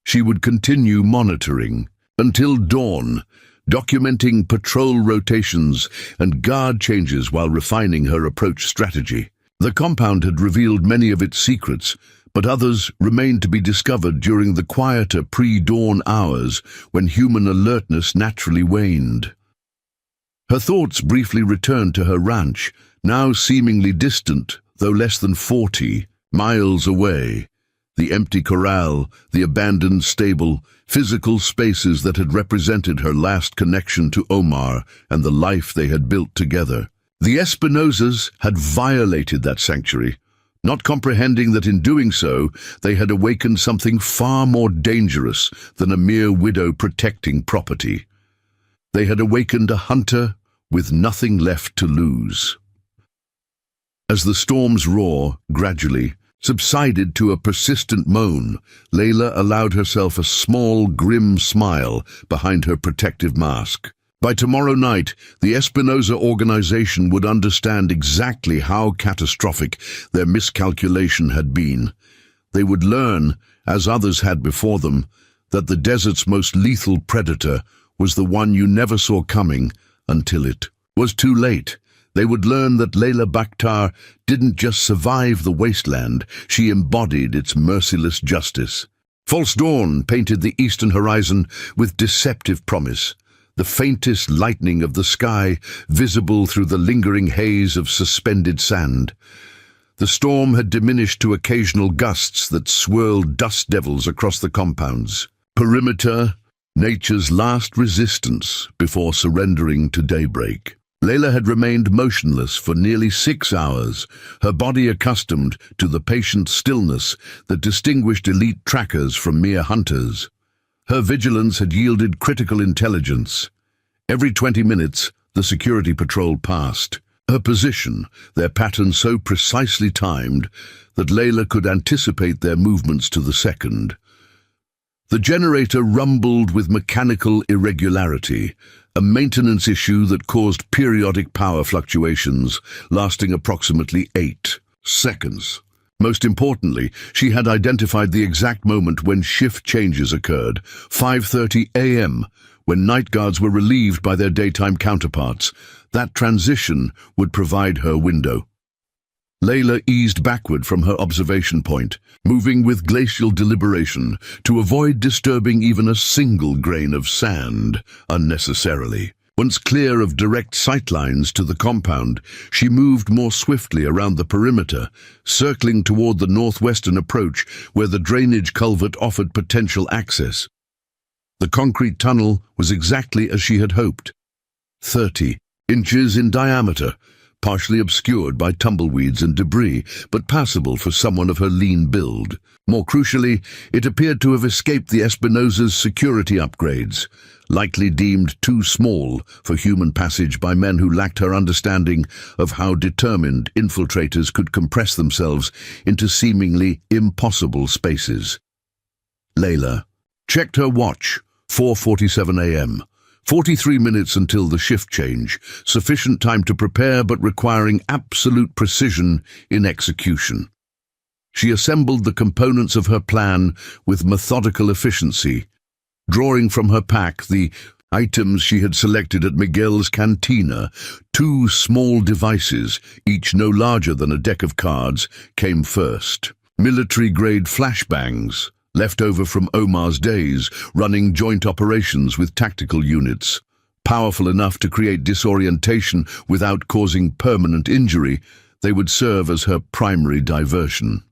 She would continue monitoring until dawn, documenting patrol rotations and guard changes while refining her approach strategy. The compound had revealed many of its secrets, but others remained to be discovered during the quieter pre-dawn hours when human alertness naturally waned. Her thoughts briefly returned to her ranch, now seemingly distant, though less than 40 miles away. The empty corral, the abandoned stable, physical spaces that had represented her last connection to Omar and the life they had built together. The Espinosas had violated that sanctuary, not comprehending that in doing so, they had awakened something far more dangerous than a mere widow protecting property. They had awakened a hunter with nothing left to lose. As the storm's roar gradually subsided to a persistent moan, Layla allowed herself a small, grim smile behind her protective mask. By tomorrow night, the Espinosa organization would understand exactly how catastrophic their miscalculation had been. They would learn, as others had before them, that the desert's most lethal predator was the one you never saw coming until it was too late. They would learn that Layla Bakhtar didn't just survive the wasteland, she embodied its merciless justice. False dawn painted the eastern horizon with deceptive promise. The faintest lightening of the sky visible through the lingering haze of suspended sand. The storm had diminished to occasional gusts that swirled dust devils across the compounds. Perimeter, nature's last resistance before surrendering to daybreak. Layla had remained motionless for nearly 6 hours, her body accustomed to the patient stillness that distinguished elite trackers from mere hunters. Her vigilance had yielded critical intelligence. Every 20 minutes, the security patrol passed. Her position, their pattern so precisely timed that Layla could anticipate their movements to the second. The generator rumbled with mechanical irregularity, a maintenance issue that caused periodic power fluctuations lasting approximately 8 seconds. Most importantly, she had identified the exact moment when shift changes occurred, 5:30 a.m., when night guards were relieved by their daytime counterparts. That transition would provide her window. Layla eased backward from her observation point, moving with glacial deliberation to avoid disturbing even a single grain of sand unnecessarily. Once clear of direct sightlines to the compound, she moved more swiftly around the perimeter, circling toward the northwestern approach where the drainage culvert offered potential access. The concrete tunnel was exactly as she had hoped, 30 inches in diameter, partially obscured by tumbleweeds and debris, but passable for someone of her lean build. More crucially, it appeared to have escaped the Espinosa's security upgrades, likely deemed too small for human passage by men who lacked her understanding of how determined infiltrators could compress themselves into seemingly impossible spaces. Layla checked her watch, 4:47 a.m. 43 minutes until the shift change, sufficient time to prepare but requiring absolute precision in execution. She assembled the components of her plan with methodical efficiency, drawing from her pack the items she had selected at Miguel's cantina. 2 small devices, each no larger than a deck of cards, came first. Military-grade flashbangs, left over from Omar's days, running joint operations with tactical units. Powerful enough to create disorientation without causing permanent injury, they would serve as her primary diversion.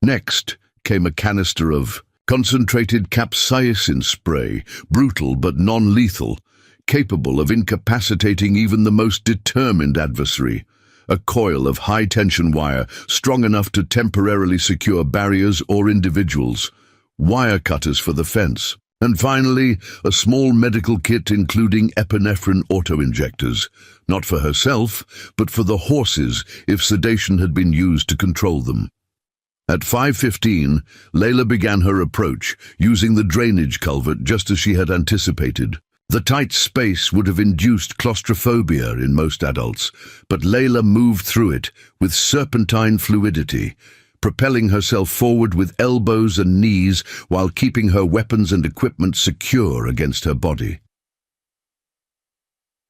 Next came a canister of concentrated capsaicin spray, brutal but non-lethal, capable of incapacitating even the most determined adversary. A coil of high-tension wire strong enough to temporarily secure barriers or individuals. Wire cutters for the fence. And finally, a small medical kit including epinephrine auto-injectors. Not for herself, but for the horses if sedation had been used to control them. At 5:15, Layla began her approach, using the drainage culvert just as she had anticipated. The tight space would have induced claustrophobia in most adults, but Layla moved through it with serpentine fluidity, propelling herself forward with elbows and knees while keeping her weapons and equipment secure against her body.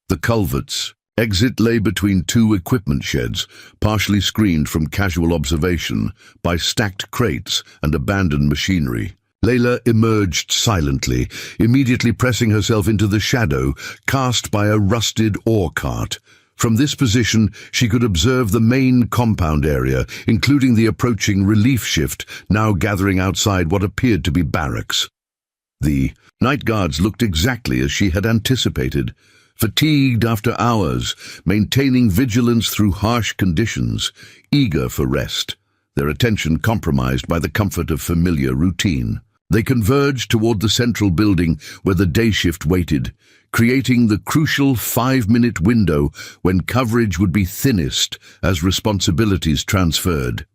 The culvert's exit lay between two equipment sheds, partially screened from casual observation by stacked crates and abandoned machinery. Layla emerged silently, immediately pressing herself into the shadow cast by a rusted ore cart. From this position, she could observe the main compound area, including the approaching relief shift, now gathering outside what appeared to be barracks. The night guards looked exactly as she had anticipated, fatigued after hours, maintaining vigilance through harsh conditions, eager for rest, their attention compromised by the comfort of familiar routine. They converged toward the central building where the day shift waited, creating the crucial 5-minute window when coverage would be thinnest as responsibilities transferred.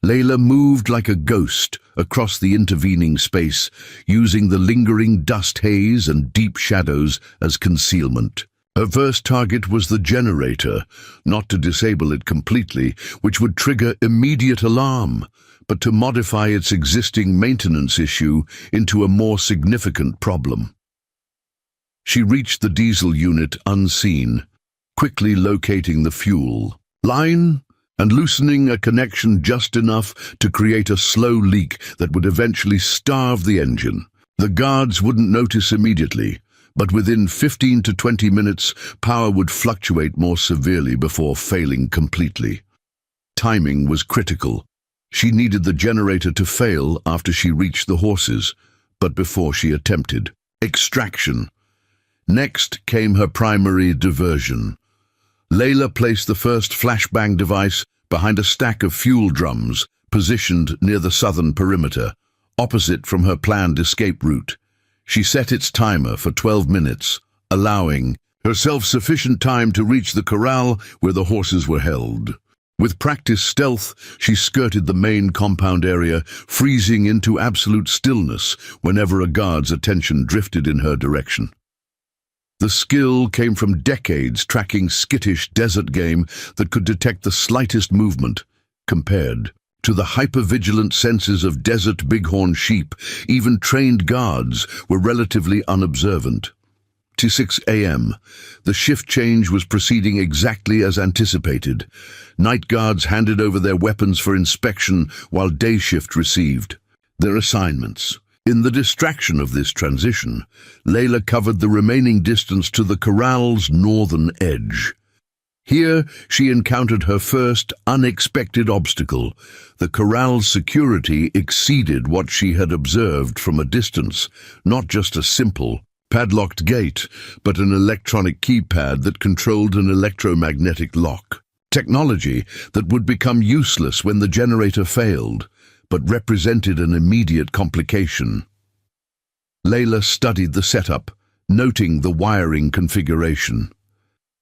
Layla moved like a ghost across the intervening space, using the lingering dust haze and deep shadows as concealment. Her first target was the generator, not to disable it completely, which would trigger immediate alarm, but to modify its existing maintenance issue into a more significant problem. She reached the diesel unit unseen, quickly locating the fuel line and loosening a connection just enough to create a slow leak that would eventually starve the engine. The guards wouldn't notice immediately, but within 15 to 20 minutes, power would fluctuate more severely before failing completely. Timing was critical. She needed the generator to fail after she reached the horses, but before she attempted extraction. Next came her primary diversion. Layla placed the first flashbang device behind a stack of fuel drums positioned near the southern perimeter, opposite from her planned escape route. She set its timer for 12 minutes, allowing herself sufficient time to reach the corral where the horses were held. With practiced stealth, she skirted the main compound area, freezing into absolute stillness whenever a guard's attention drifted in her direction. The skill came from decades tracking skittish desert game that could detect the slightest movement. Compared to the hypervigilant senses of desert bighorn sheep, even trained guards were relatively unobservant. To 6 a.m., the shift change was proceeding exactly as anticipated. Night guards handed over their weapons for inspection while day shift received their assignments. In the distraction of this transition, Layla covered the remaining distance to the corral's northern edge. Here, she encountered her first unexpected obstacle. The corral's security exceeded what she had observed from a distance, not just a simple padlocked gate, but an electronic keypad that controlled an electromagnetic lock. Technology that would become useless when the generator failed, but represented an immediate complication. Layla studied the setup, noting the wiring configuration.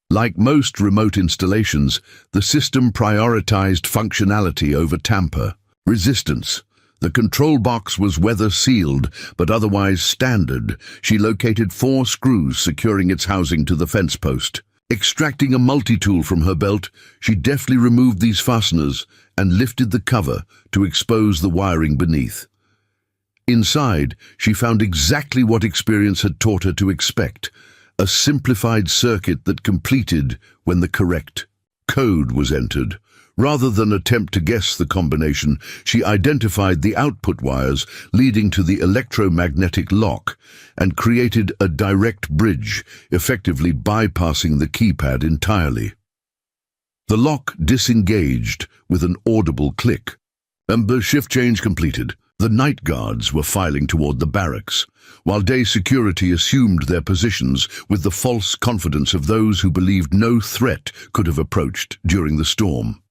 Like most remote installations, the system prioritized functionality over tamper. Resistance. The control box was weather-sealed, but otherwise standard. She located 4 screws securing its housing to the fence post. Extracting a multi-tool from her belt, she deftly removed these fasteners and lifted the cover to expose the wiring beneath. Inside, she found exactly what experience had taught her to expect, a simplified circuit that completed when the correct code was entered. Rather than attempt to guess the combination, she identified the output wires leading to the electromagnetic lock and created a direct bridge, effectively bypassing the keypad entirely. The lock disengaged with an audible click. "Shift change completed," The night guards were filing toward the barracks, while day security assumed their positions with the false confidence of those who believed no threat could have approached during the storm.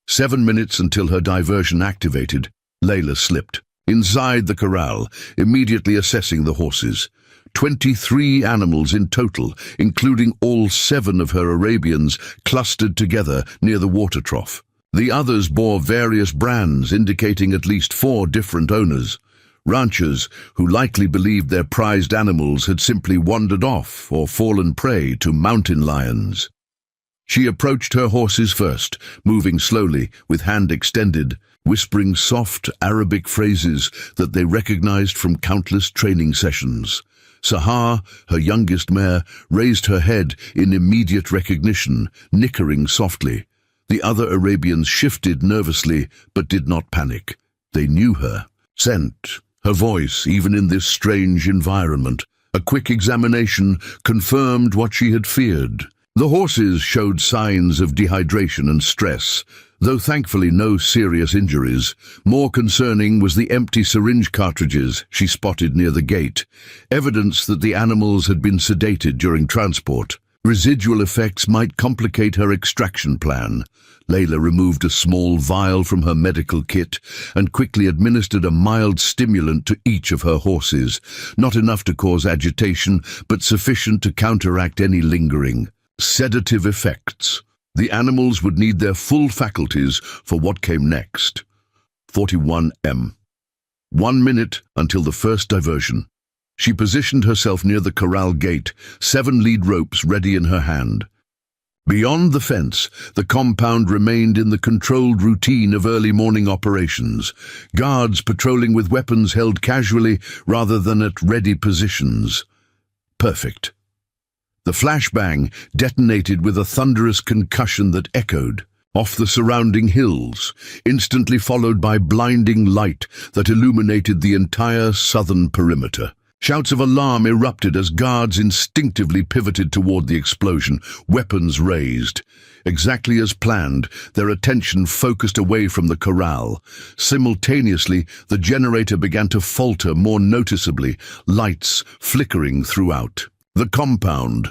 7 minutes until her diversion activated, Layla slipped inside the corral, immediately assessing the horses. 23 animals in total, including all 7 of her Arabians, clustered together near the water trough. The others bore various brands indicating at least 4 different owners. Ranchers who likely believed their prized animals had simply wandered off or fallen prey to mountain lions. She approached her horses first, moving slowly, with hand extended, whispering soft Arabic phrases that they recognized from countless training sessions. Sahar, her youngest mare, raised her head in immediate recognition, nickering softly. The other Arabians shifted nervously, but did not panic. They knew her scent, her voice, even in this strange environment. A quick examination confirmed what she had feared. The horses showed signs of dehydration and stress, though thankfully no serious injuries. More concerning was the empty syringe cartridges she spotted near the gate, evidence that the animals had been sedated during transport. Residual effects might complicate her extraction plan. Layla removed a small vial from her medical kit and quickly administered a mild stimulant to each of her horses, not enough to cause agitation, but sufficient to counteract any lingering sedative effects. The animals would need their full faculties for what came next. 41 M. 1 minute until the first diversion. She positioned herself near the corral gate, 7 lead ropes ready in her hand. Beyond the fence, the compound remained in the controlled routine of early morning operations, guards patrolling with weapons held casually rather than at ready positions. Perfect. The flashbang detonated with a thunderous concussion that echoed off the surrounding hills, instantly followed by blinding light that illuminated the entire southern perimeter. Shouts of alarm erupted as guards instinctively pivoted toward the explosion, weapons raised. Exactly as planned, their attention focused away from the corral. Simultaneously, the generator began to falter more noticeably, lights flickering throughout the compound.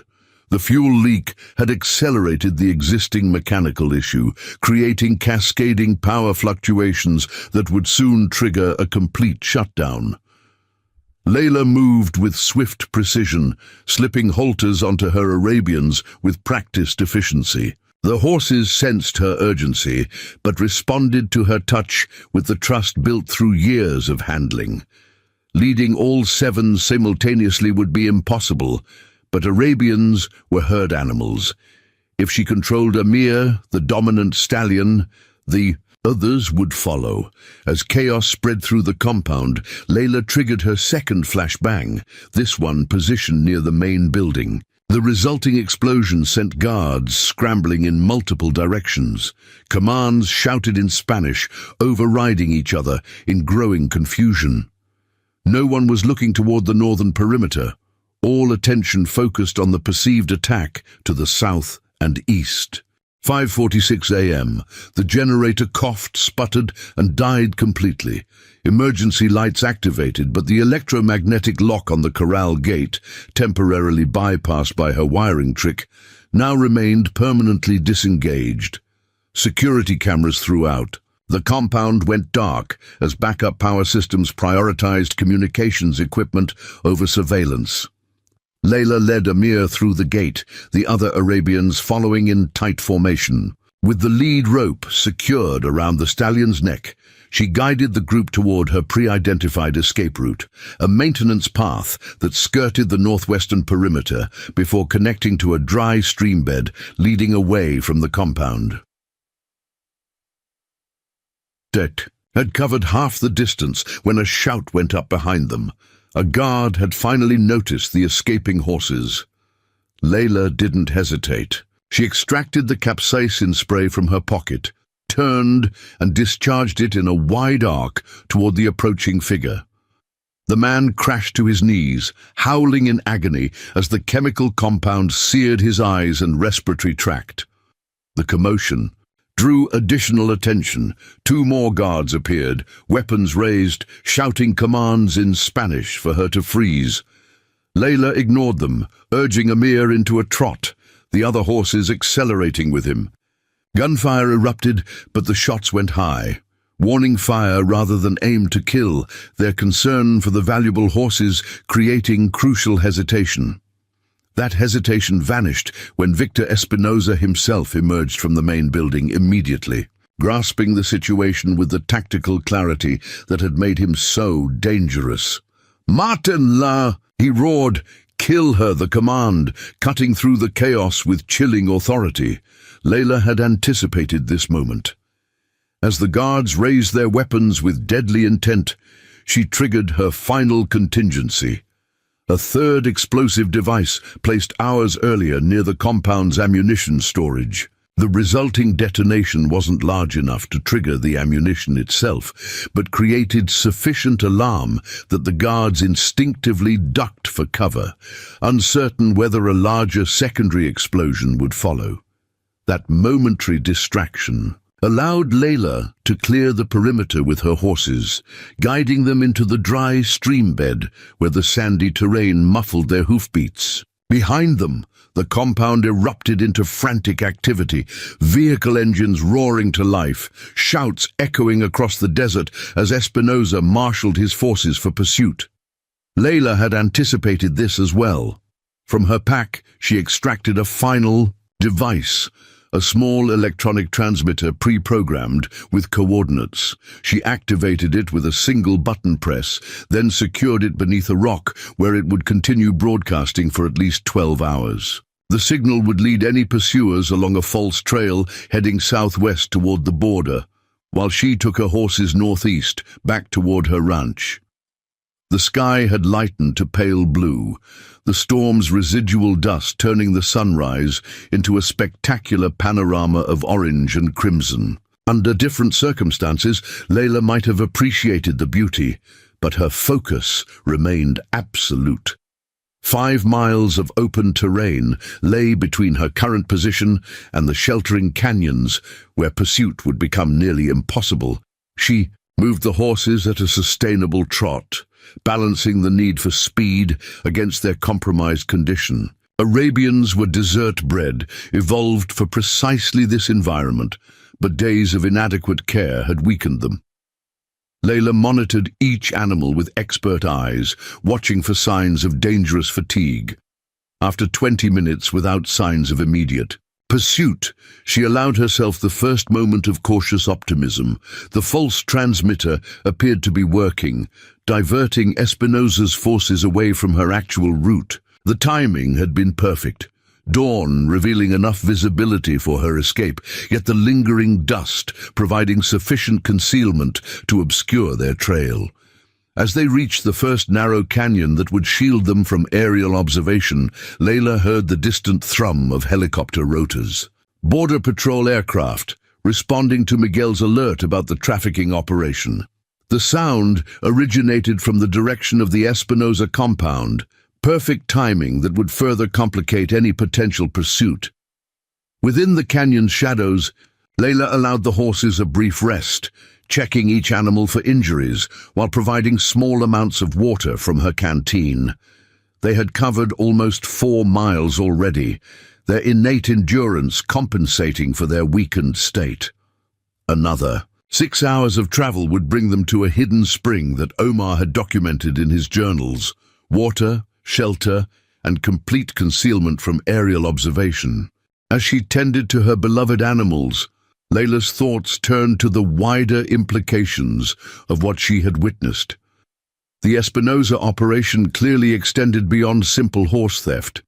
The fuel leak had accelerated the existing mechanical issue, creating cascading power fluctuations that would soon trigger a complete shutdown. Layla moved with swift precision, slipping halters onto her Arabians with practiced efficiency. The horses sensed her urgency, but responded to her touch with the trust built through years of handling. Leading all 7 simultaneously would be impossible, but Arabians were herd animals. If she controlled Amir, the dominant stallion, the others would follow. As chaos spread through the compound, Layla triggered her second flashbang, this one positioned near the main building. The resulting explosion sent guards scrambling in multiple directions. Commands shouted in Spanish, overriding each other in growing confusion. No one was looking toward the northern perimeter. All attention focused on the perceived attack to the south and east. 5:46 a.m. The generator coughed, sputtered, and died completely. Emergency lights activated, but the electromagnetic lock on the corral gate, temporarily bypassed by her wiring trick, now remained permanently disengaged. Security cameras throughout. The compound went dark as backup power systems prioritized communications equipment over surveillance. Layla led Amir through the gate, the other Arabians following in tight formation. With the lead rope secured around the stallion's neck, she guided the group toward her pre-identified escape route, a maintenance path that skirted the northwestern perimeter before connecting to a dry streambed leading away from the compound. Deck had covered half the distance when a shout went up behind them. A guard had finally noticed the escaping horses. Layla didn't hesitate. She extracted the capsaicin spray from her pocket, turned and discharged it in a wide arc toward the approaching figure. The man crashed to his knees, howling in agony as the chemical compound seared his eyes and respiratory tract. The commotion drew additional attention. Two more guards appeared, weapons raised, shouting commands in Spanish for her to freeze. Layla ignored them, urging Amir into a trot, the other horses accelerating with him. Gunfire erupted, but the shots went high. Warning fire rather than aim to kill, their concern for the valuable horses creating crucial hesitation. That hesitation vanished when Victor Espinosa himself emerged from the main building immediately, grasping the situation with the tactical clarity that had made him so dangerous. "Martin, he roared. "Kill her," the command, cutting through the chaos with chilling authority. Layla had anticipated this moment. As the guards raised their weapons with deadly intent, she triggered her final contingency. A third explosive device placed hours earlier near the compound's ammunition storage. The resulting detonation wasn't large enough to trigger the ammunition itself, but created sufficient alarm that the guards instinctively ducked for cover, uncertain whether a larger secondary explosion would follow. That momentary distraction allowed Layla to clear the perimeter with her horses, guiding them into the dry stream bed where the sandy terrain muffled their hoofbeats. Behind them, the compound erupted into frantic activity, vehicle engines roaring to life, shouts echoing across the desert as Espinosa marshaled his forces for pursuit. Layla had anticipated this as well. From her pack, she extracted a final device, a small electronic transmitter pre-programmed with coordinates. She activated it with a single button press, then secured it beneath a rock where it would continue broadcasting for at least 12 hours. The signal would lead any pursuers along a false trail heading southwest toward the border, while she took her horses northeast, back toward her ranch. The sky had lightened to pale blue, the storm's residual dust turning the sunrise into a spectacular panorama of orange and crimson. Under different circumstances, Layla might have appreciated the beauty, but her focus remained absolute. 5 miles of open terrain lay between her current position and the sheltering canyons where pursuit would become nearly impossible. She moved the horses at a sustainable trot, balancing the need for speed against their compromised condition. Arabians were desert-bred, evolved for precisely this environment, but days of inadequate care had weakened them. Layla monitored each animal with expert eyes, watching for signs of dangerous fatigue. After 20 minutes without signs of immediate pursuit, she allowed herself the first moment of cautious optimism. The false transmitter appeared to be working, diverting Espinosa's forces away from her actual route. The timing had been perfect. Dawn revealing enough visibility for her escape, yet the lingering dust providing sufficient concealment to obscure their trail. As they reached the first narrow canyon that would shield them from aerial observation, Layla heard the distant thrum of helicopter rotors. Border Patrol aircraft, responding to Miguel's alert about the trafficking operation. The sound originated from the direction of the Espinosa compound, perfect timing that would further complicate any potential pursuit. Within the canyon's shadows, Layla allowed the horses a brief rest, checking each animal for injuries while providing small amounts of water from her canteen. They had covered almost 4 miles already, their innate endurance compensating for their weakened state. Another 6 hours of travel would bring them to a hidden spring that Omar had documented in his journals. Water, shelter, and complete concealment from aerial observation. As she tended to her beloved animals, Layla's thoughts turned to the wider implications of what she had witnessed. The Espinosa operation clearly extended beyond simple horse theft.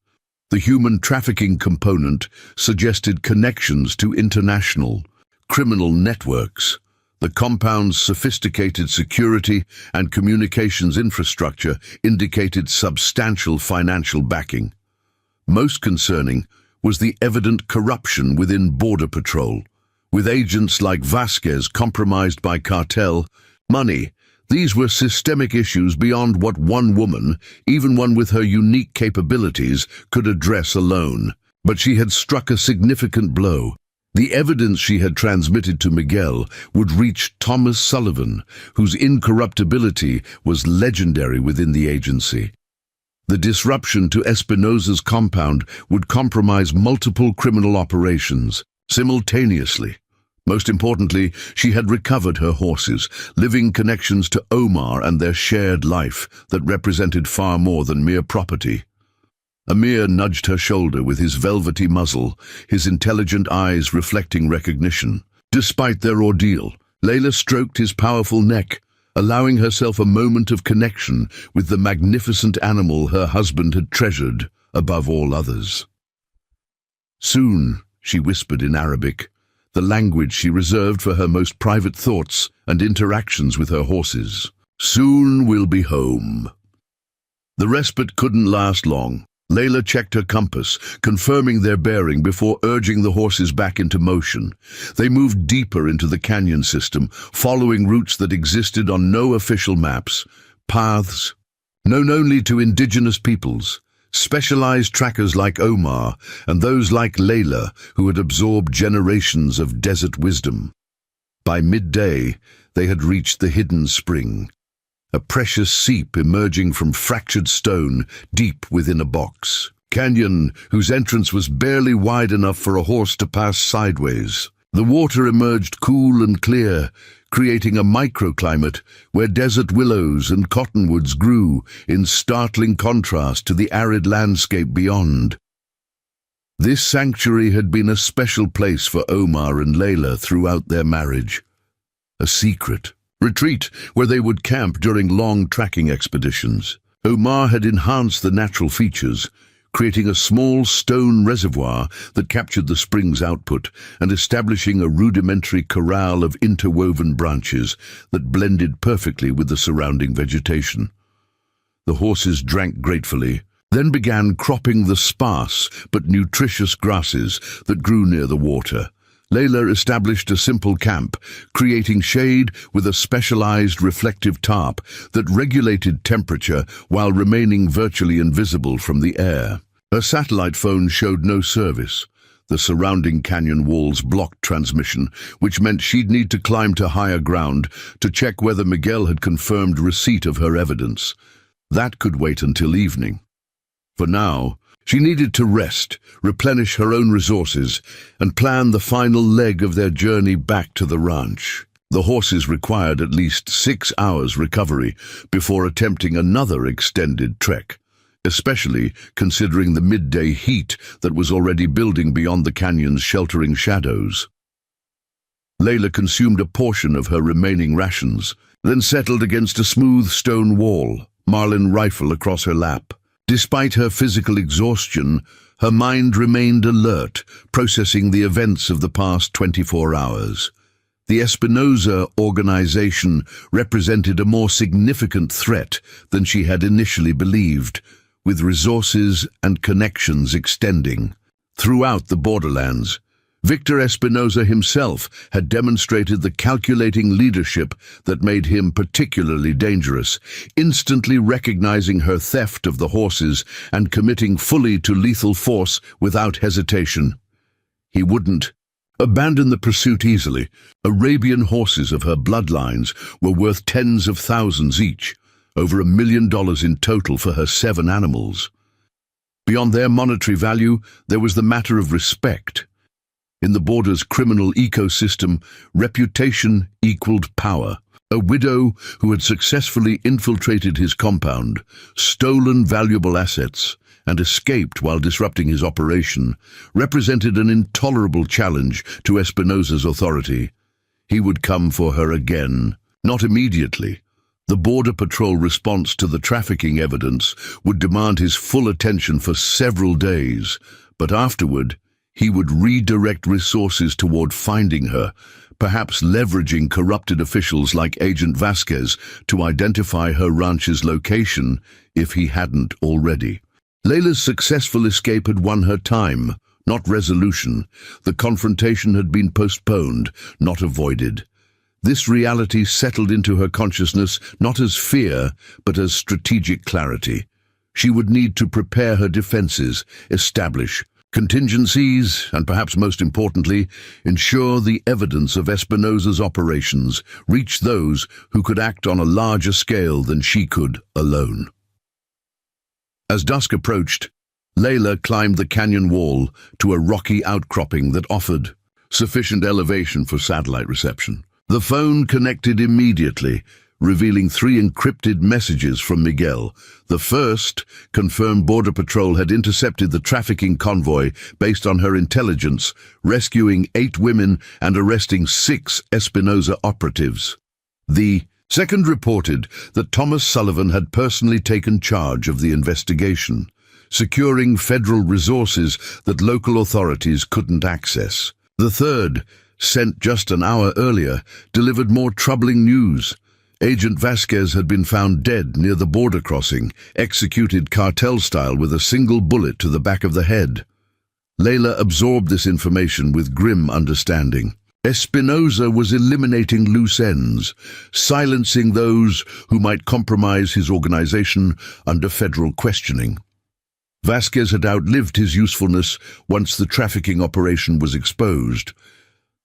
The human trafficking component suggested connections to international, criminal networks. The compound's sophisticated security and communications infrastructure indicated substantial financial backing. Most concerning was the evident corruption within Border Patrol. With agents like Vasquez compromised by cartel money, these were systemic issues beyond what one woman, even one with her unique capabilities, could address alone. But she had struck a significant blow. The evidence she had transmitted to Miguel would reach Thomas Sullivan, whose incorruptibility was legendary within the agency. The disruption to Espinosa's compound would compromise multiple criminal operations simultaneously. Most importantly, she had recovered her horses, living connections to Omar and their shared life that represented far more than mere property. Amir nudged her shoulder with his velvety muzzle, his intelligent eyes reflecting recognition. Despite their ordeal, Layla stroked his powerful neck, allowing herself a moment of connection with the magnificent animal her husband had treasured above all others. "Soon," she whispered in Arabic, the language she reserved for her most private thoughts and interactions with her horses. "Soon we'll be home." The respite couldn't last long. Layla checked her compass, confirming their bearing before urging the horses back into motion. They moved deeper into the canyon system, following routes that existed on no official maps, paths known only to indigenous peoples, specialized trackers like Omar, and those like Layla who had absorbed generations of desert wisdom. By midday, they had reached the hidden spring, a precious seep emerging from fractured stone deep within a box. Canyon whose entrance was barely wide enough for a horse to pass sideways. The water emerged cool and clear, creating a microclimate where desert willows and cottonwoods grew in startling contrast to the arid landscape beyond. This sanctuary had been a special place for Omar and Layla throughout their marriage. A secret retreat where they would camp during long tracking expeditions. Omar had enhanced the natural features, creating a small stone reservoir that captured the spring's output and establishing a rudimentary corral of interwoven branches that blended perfectly with the surrounding vegetation. The horses drank gratefully, then began cropping the sparse but nutritious grasses that grew near the water. Layla established a simple camp, creating shade with a specialized reflective tarp that regulated temperature while remaining virtually invisible from the air. Her satellite phone showed no service. The surrounding canyon walls blocked transmission, which meant she'd need to climb to higher ground to check whether Miguel had confirmed receipt of her evidence. That could wait until evening. For now, she needed to rest, replenish her own resources, and plan the final leg of their journey back to the ranch. The horses required at least 6 hours recovery before attempting another extended trek, especially considering the midday heat that was already building beyond the canyon's sheltering shadows. Layla consumed a portion of her remaining rations, then settled against a smooth stone wall, Marlin rifle across her lap. Despite her physical exhaustion, her mind remained alert, processing the events of the past 24 hours. The Espinosa organization represented a more significant threat than she had initially believed, with resources and connections extending throughout the borderlands. Victor Espinosa himself had demonstrated the calculating leadership that made him particularly dangerous, instantly recognizing her theft of the horses and committing fully to lethal force without hesitation. He wouldn't abandon the pursuit easily. Arabian horses of her bloodlines were worth tens of thousands each, over $1 million in total for her 7 animals. Beyond their monetary value, there was the matter of respect. In the border's criminal ecosystem, reputation equaled power. A widow who had successfully infiltrated his compound, stolen valuable assets, and escaped while disrupting his operation, represented an intolerable challenge to Espinosa's authority. He would come for her again, not immediately. The Border Patrol response to the trafficking evidence would demand his full attention for several days, but afterward, he would redirect resources toward finding her, perhaps leveraging corrupted officials like Agent Vasquez to identify her ranch's location if he hadn't already. Layla's successful escape had won her time, not resolution. The confrontation had been postponed, not avoided. This reality settled into her consciousness not as fear, but as strategic clarity. She would need to prepare her defenses, establish Contingencies, and perhaps most importantly, ensure the evidence of Espinosa's operations reached those who could act on a larger scale than she could alone. As dusk approached, Layla climbed the canyon wall to a rocky outcropping that offered sufficient elevation for satellite reception. The phone connected immediately, revealing 3 encrypted messages from Miguel. The first confirmed Border Patrol had intercepted the trafficking convoy based on her intelligence, rescuing 8 women and arresting 6 Espinosa operatives. The second reported that Thomas Sullivan had personally taken charge of the investigation, securing federal resources that local authorities couldn't access. The third, sent just an hour earlier, delivered more troubling news. Agent Vasquez had been found dead near the border crossing, executed cartel-style with a single bullet to the back of the head. Layla absorbed this information with grim understanding. Espinosa was eliminating loose ends, silencing those who might compromise his organization under federal questioning. Vasquez had outlived his usefulness once the trafficking operation was exposed.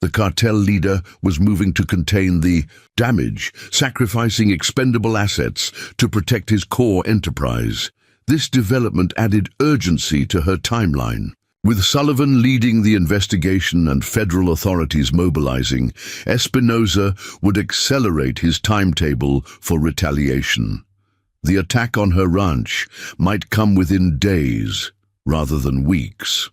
The cartel leader was moving to contain the damage, sacrificing expendable assets to protect his core enterprise. This development added urgency to her timeline. With Sullivan leading the investigation and federal authorities mobilizing, Espinosa would accelerate his timetable for retaliation. The attack on her ranch might come within days rather than weeks.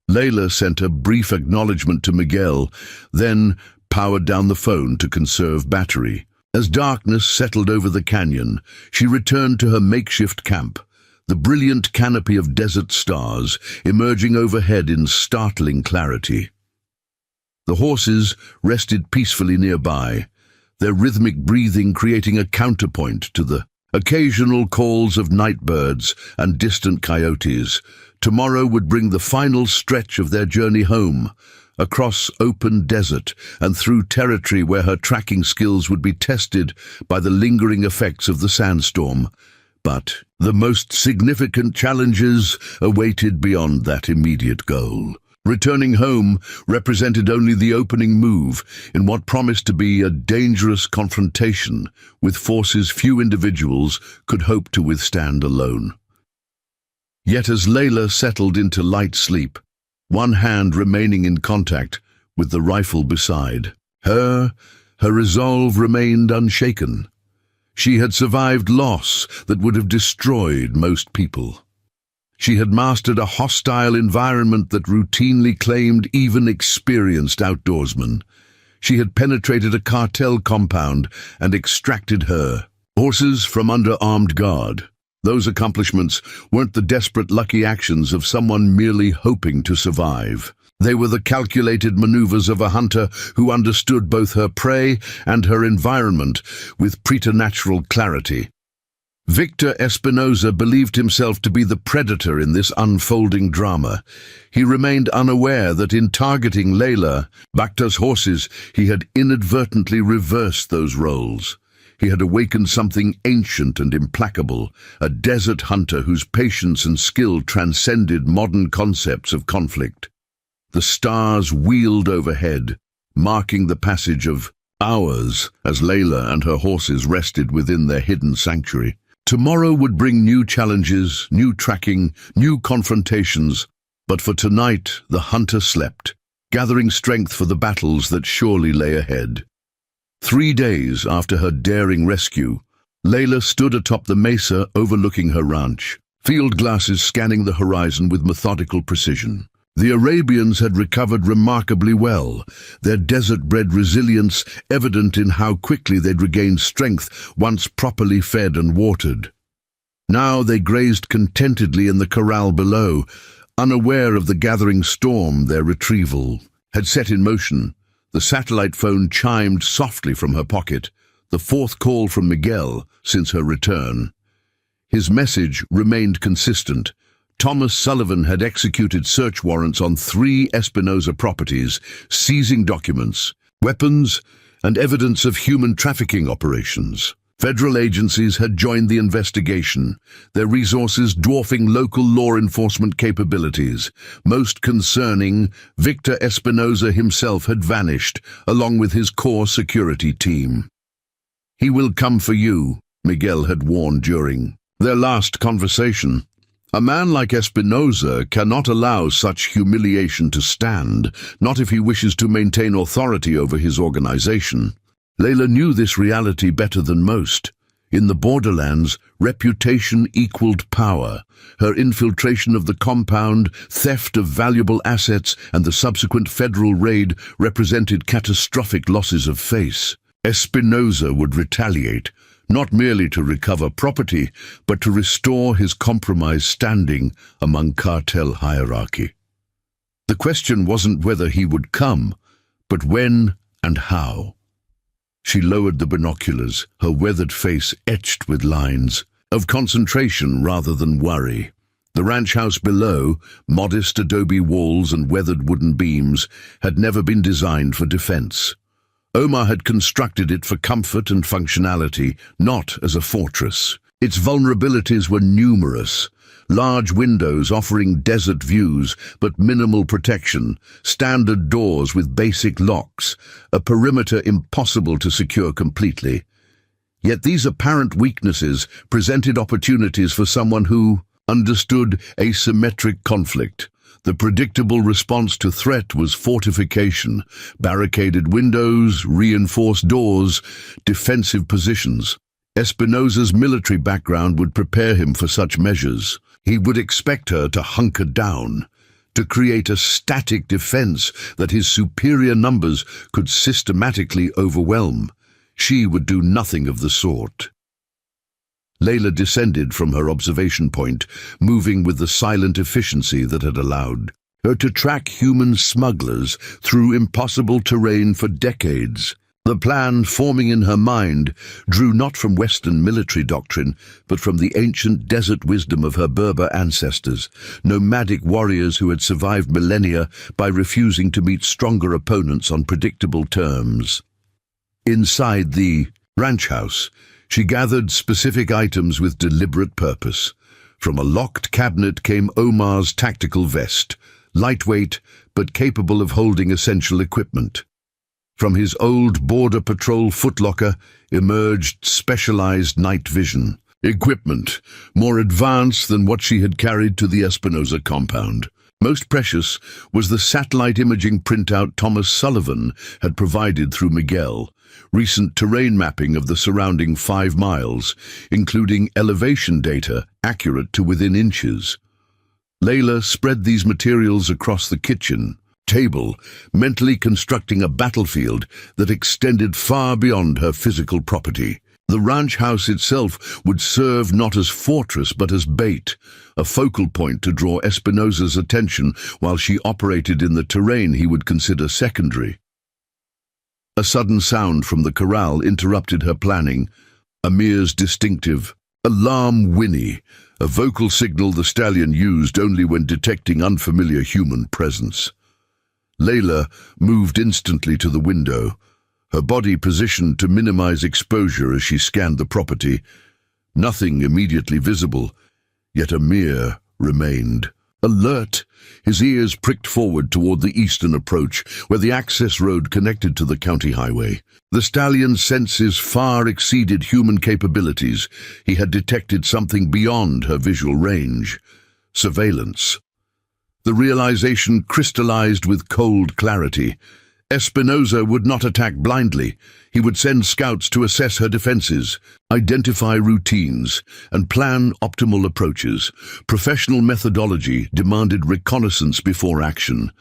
Layla sent a brief acknowledgement to Miguel, then powered down the phone to conserve battery. As darkness settled over the canyon, she returned to her makeshift camp, the brilliant canopy of desert stars emerging overhead in startling clarity. The horses rested peacefully nearby, their rhythmic breathing creating a counterpoint to the occasional calls of nightbirds and distant coyotes. Tomorrow would bring the final stretch of their journey home, across open desert and through territory where her tracking skills would be tested by the lingering effects of the sandstorm. But the most significant challenges awaited beyond that immediate goal. Returning home represented only the opening move in what promised to be a dangerous confrontation with forces few individuals could hope to withstand alone. Yet as Layla settled into light sleep, one hand remaining in contact with the rifle beside her, her resolve remained unshaken. She had survived loss that would have destroyed most people. She had mastered a hostile environment that routinely claimed even experienced outdoorsmen. She had penetrated a cartel compound and extracted her horses from under armed guard. Those accomplishments weren't the desperate lucky actions of someone merely hoping to survive. They were the calculated maneuvers of a hunter who understood both her prey and her environment with preternatural clarity. Victor Espinosa believed himself to be the predator in this unfolding drama. He remained unaware that in targeting Layla, Bacta's horses, he had inadvertently reversed those roles. He had awakened something ancient and implacable, a desert hunter whose patience and skill transcended modern concepts of conflict. The stars wheeled overhead, marking the passage of hours as Layla and her horses rested within their hidden sanctuary. Tomorrow would bring new challenges, new tracking, new confrontations, but for tonight the hunter slept, gathering strength for the battles that surely lay ahead. 3 days after her daring rescue, Layla stood atop the mesa overlooking her ranch, field glasses scanning the horizon with methodical precision. The Arabians had recovered remarkably well, their desert-bred resilience evident in how quickly they'd regained strength once properly fed and watered. Now they grazed contentedly in the corral below, unaware of the gathering storm their retrieval had set in motion. The satellite phone chimed softly from her pocket, the 4th call from Miguel since her return. His message remained consistent. Thomas Sullivan had executed search warrants on 3 Espinosa properties, seizing documents, weapons, and evidence of human trafficking operations. Federal agencies had joined the investigation, their resources dwarfing local law enforcement capabilities. Most concerning, Victor Espinosa himself had vanished, along with his core security team. "He will come for you," Miguel had warned during their last conversation. A man like Espinosa cannot allow such humiliation to stand, not if he wishes to maintain authority over his organization. Layla knew this reality better than most. In the borderlands, reputation equaled power. Her infiltration of the compound, theft of valuable assets, and the subsequent federal raid represented catastrophic losses of face. Espinosa would retaliate, not merely to recover property, but to restore his compromised standing among cartel hierarchy. The question wasn't whether he would come, but when and how. She lowered the binoculars, her weathered face etched with lines of concentration rather than worry. The ranch house below, modest adobe walls and weathered wooden beams, had never been designed for defense. Omar had constructed it for comfort and functionality, not as a fortress. Its vulnerabilities were numerous. Large windows offering desert views but minimal protection, standard doors with basic locks, a perimeter impossible to secure completely. Yet these apparent weaknesses presented opportunities for someone who understood asymmetric conflict. The predictable response to threat was fortification, barricaded windows, reinforced doors, defensive positions. Espinosa's military background would prepare him for such measures. He would expect her to hunker down, to create a static defense that his superior numbers could systematically overwhelm. She would do nothing of the sort. Layla descended from her observation point, moving with the silent efficiency that had allowed her to track human smugglers through impossible terrain for decades. The plan forming in her mind drew not from Western military doctrine, but from the ancient desert wisdom of her Berber ancestors, nomadic warriors who had survived millennia by refusing to meet stronger opponents on predictable terms. Inside the ranch house, she gathered specific items with deliberate purpose. From a locked cabinet came Omar's tactical vest, lightweight but capable of holding essential equipment. From his old Border Patrol footlocker emerged specialized night vision equipment, more advanced than what she had carried to the Espinosa compound. Most precious was the satellite imaging printout Thomas Sullivan had provided through Miguel, recent terrain mapping of the surrounding 5 miles, including elevation data accurate to within inches. Layla spread these materials across the kitchen table, mentally constructing a battlefield that extended far beyond her physical property. The ranch house itself would serve not as fortress but as bait, a focal point to draw Espinosa's attention while she operated in the terrain he would consider secondary. A sudden sound from the corral interrupted her planning, Amir's distinctive alarm whinny, a vocal signal the stallion used only when detecting unfamiliar human presence. Layla moved instantly to the window, her body positioned to minimize exposure as she scanned the property. Nothing immediately visible, yet Amir remained. Alert, his ears pricked forward toward the eastern approach, where the access road connected to the county highway. The stallion's senses far exceeded human capabilities. He had detected something beyond her visual range. Surveillance. The realization crystallized with cold clarity. Espinosa would not attack blindly. He would send scouts to assess her defenses, identify routines, and plan optimal approaches. Professional methodology demanded reconnaissance before action.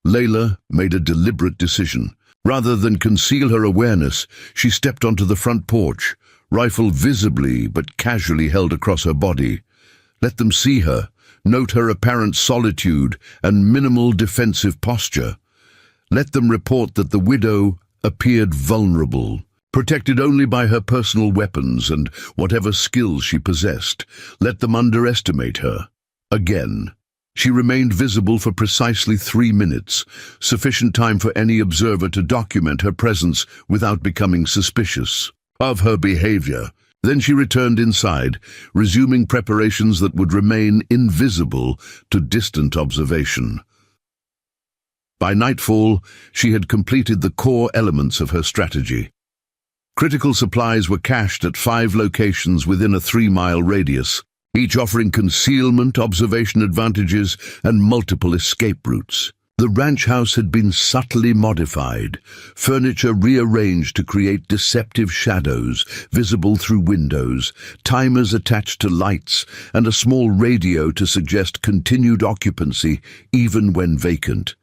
Layla made a deliberate decision. Rather than conceal her awareness, she stepped onto the front porch, rifle visibly but casually held across her body. Let them see her. Note her apparent solitude and minimal defensive posture. Let them report that the widow appeared vulnerable, protected only by her personal weapons and whatever skills she possessed. Let them underestimate her. Again, she remained visible for precisely 3 minutes, sufficient time for any observer to document her presence without becoming suspicious. of her behavior. Then she returned inside, resuming preparations that would remain invisible to distant observation. By nightfall, she had completed the core elements of her strategy. Critical supplies were cached at 5 locations within a 3-mile radius, each offering concealment, observation advantages, and multiple escape routes. The ranch house had been subtly modified, furniture rearranged to create deceptive shadows visible through windows, timers attached to lights, and a small radio to suggest continued occupancy even when vacant.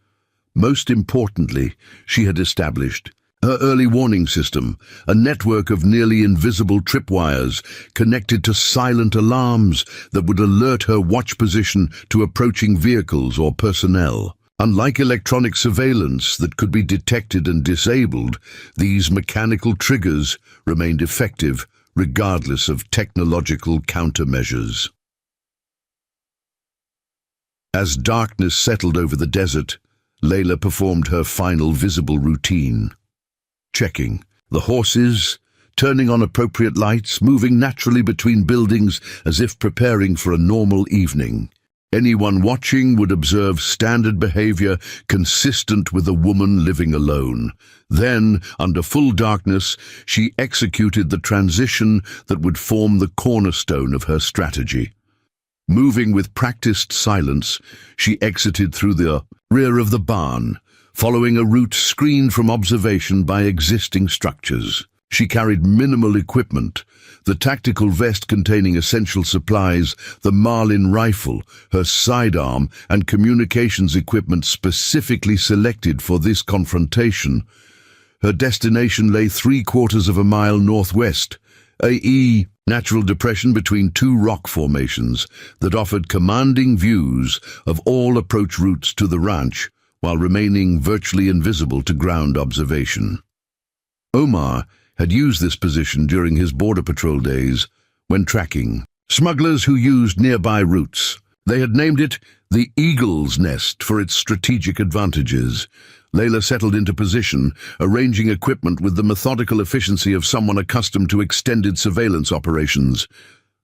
Most importantly, she had established her early warning system, a network of nearly invisible tripwires connected to silent alarms that would alert her watch position to approaching vehicles or personnel. Unlike electronic surveillance that could be detected and disabled, these mechanical triggers remained effective regardless of technological countermeasures. As darkness settled over the desert, Layla performed her final visible routine. Checking the horses, turning on appropriate lights, moving naturally between buildings as if preparing for a normal evening. Anyone watching would observe standard behavior consistent with a woman living alone. Then, under full darkness, she executed the transition that would form the cornerstone of her strategy. Moving with practiced silence, she exited through the rear of the barn, following a route screened from observation by existing structures. She carried minimal equipment: the tactical vest containing essential supplies, the Marlin rifle, her sidearm, and communications equipment specifically selected for this confrontation. Her destination lay 3/4 of a mile northwest, a natural depression between 2 rock formations that offered commanding views of all approach routes to the ranch, while remaining virtually invisible to ground observation. Omar had used this position during his border patrol days when tracking smugglers who used nearby routes. They had named it the Eagle's Nest for its strategic advantages. Layla settled into position, arranging equipment with the methodical efficiency of someone accustomed to extended surveillance operations.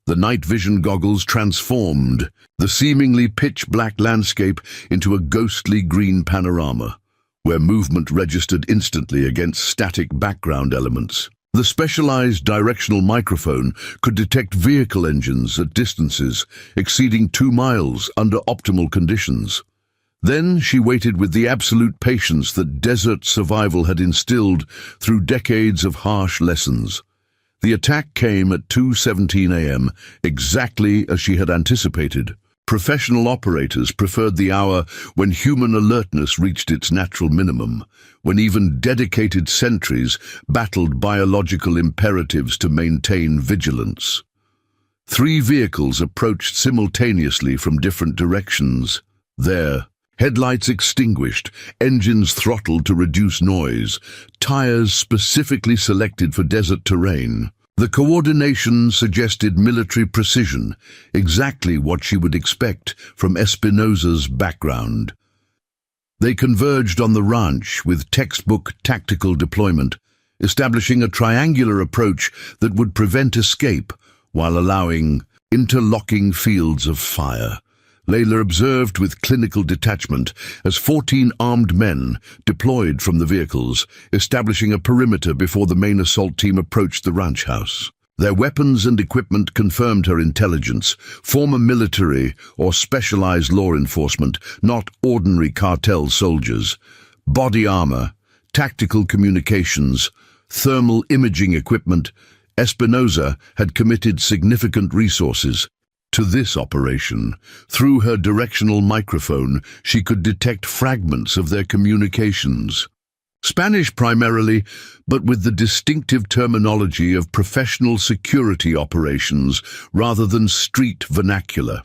The night vision goggles transformed the seemingly pitch-black landscape into a ghostly green panorama, where movement registered instantly against static background elements. The specialized directional microphone could detect vehicle engines at distances exceeding 2 miles under optimal conditions. Then she waited with the absolute patience that desert survival had instilled through decades of harsh lessons. The attack came at 2:17 a.m., exactly as she had anticipated. Professional operators preferred the hour when human alertness reached its natural minimum, when even dedicated sentries battled biological imperatives to maintain vigilance. 3 vehicles approached simultaneously from different directions. Their headlights extinguished, engines throttled to reduce noise, tires specifically selected for desert terrain. The coordination suggested military precision, exactly what she would expect from Espinosa's background. They converged on the ranch with textbook tactical deployment, establishing a triangular approach that would prevent escape while allowing interlocking fields of fire. Layla observed with clinical detachment as 14 armed men deployed from the vehicles, establishing a perimeter before the main assault team approached the ranch house. Their weapons and equipment confirmed her intelligence, former military or specialized law enforcement, not ordinary cartel soldiers. Body armor, tactical communications, thermal imaging equipment. Espinosa had committed significant resources to this operation. Through her directional microphone, she could detect fragments of their communications. Spanish primarily, but with the distinctive terminology of professional security operations rather than street vernacular.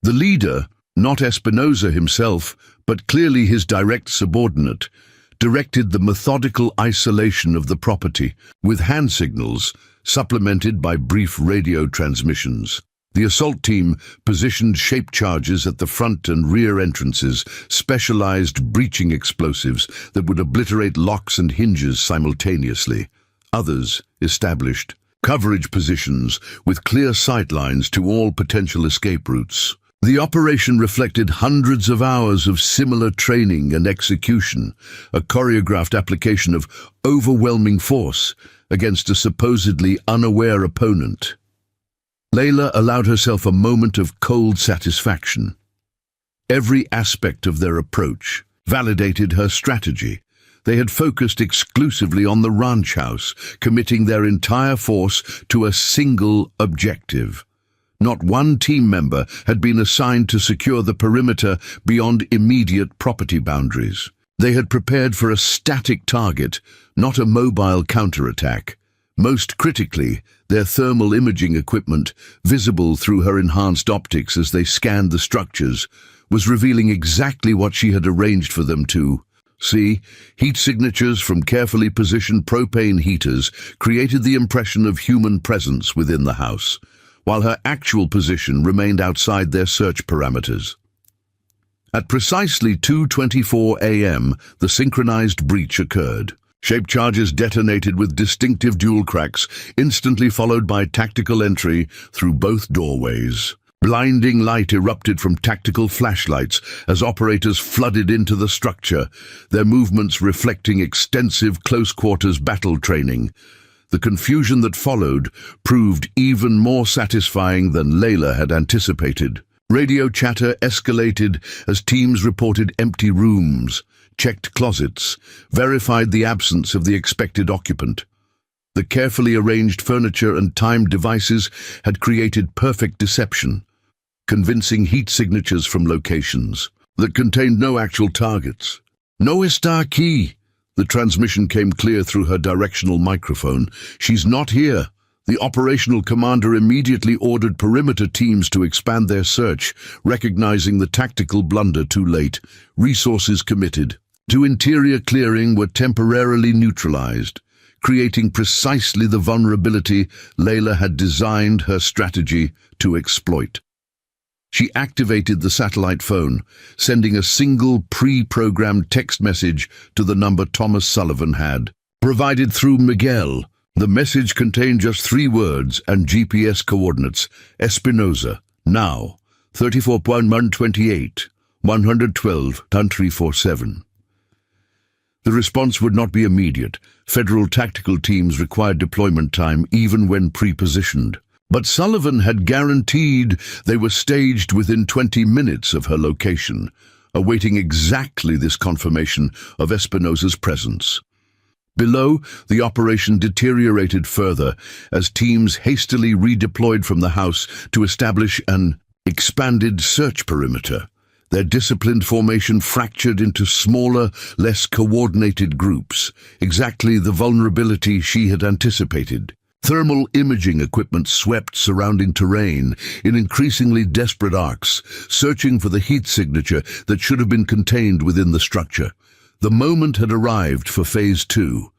The leader, not Espinosa himself, but clearly his direct subordinate, directed the methodical isolation of the property, with hand signals supplemented by brief radio transmissions. The assault team positioned shape charges at the front and rear entrances, specialized breaching explosives that would obliterate locks and hinges simultaneously. others established coverage positions with clear sightlines to all potential escape routes. The operation reflected hundreds of hours of similar training and execution, a choreographed application of overwhelming force against a supposedly unaware opponent. Layla allowed herself a moment of cold satisfaction. Every aspect of their approach validated her strategy. They had focused exclusively on the ranch house, committing their entire force to a single objective. Not one team member had been assigned to secure the perimeter beyond immediate property boundaries. They had prepared for a static target, not a mobile counterattack. Most critically, their thermal imaging equipment, visible through her enhanced optics as they scanned the structures, was revealing exactly what she had arranged for them to see. Heat signatures from carefully positioned propane heaters created the impression of human presence within the house, while her actual position remained outside their search parameters. At precisely 2:24 a.m., the synchronized breach occurred. Shape charges detonated with distinctive dual cracks, instantly followed by tactical entry through both doorways. Blinding light erupted from tactical flashlights as operators flooded into the structure, their movements reflecting extensive close-quarters battle training. The confusion that followed proved even more satisfying than Layla had anticipated. Radio chatter escalated as teams reported empty rooms, checked closets, verified the absence of the expected occupant. The carefully arranged furniture and timed devices had created perfect deception, convincing heat signatures from locations that contained no actual targets. "No está aquí." The transmission came clear through her directional microphone. "She's not here." The operational commander immediately ordered perimeter teams to expand their search, recognizing the tactical blunder too late. Resources committed to interior clearing were temporarily neutralized, creating precisely the vulnerability Layla had designed her strategy to exploit. She activated the satellite phone, sending a single pre-programmed text message to the number Thomas Sullivan had provided through Miguel. The message contained just 3 words and GPS coordinates: Espinosa, now, 34.128, 112, 347. The response would not be immediate. Federal tactical teams required deployment time even when pre-positioned. But Sullivan had guaranteed they were staged within 20 minutes of her location, awaiting exactly this confirmation of Espinosa's presence. Below, the operation deteriorated further as teams hastily redeployed from the house to establish an expanded search perimeter. Their disciplined formation fractured into smaller, less coordinated groups, exactly the vulnerability she had anticipated. Thermal imaging equipment swept surrounding terrain in increasingly desperate arcs, searching for the heat signature that should have been contained within the structure. The moment had arrived for Phase 2.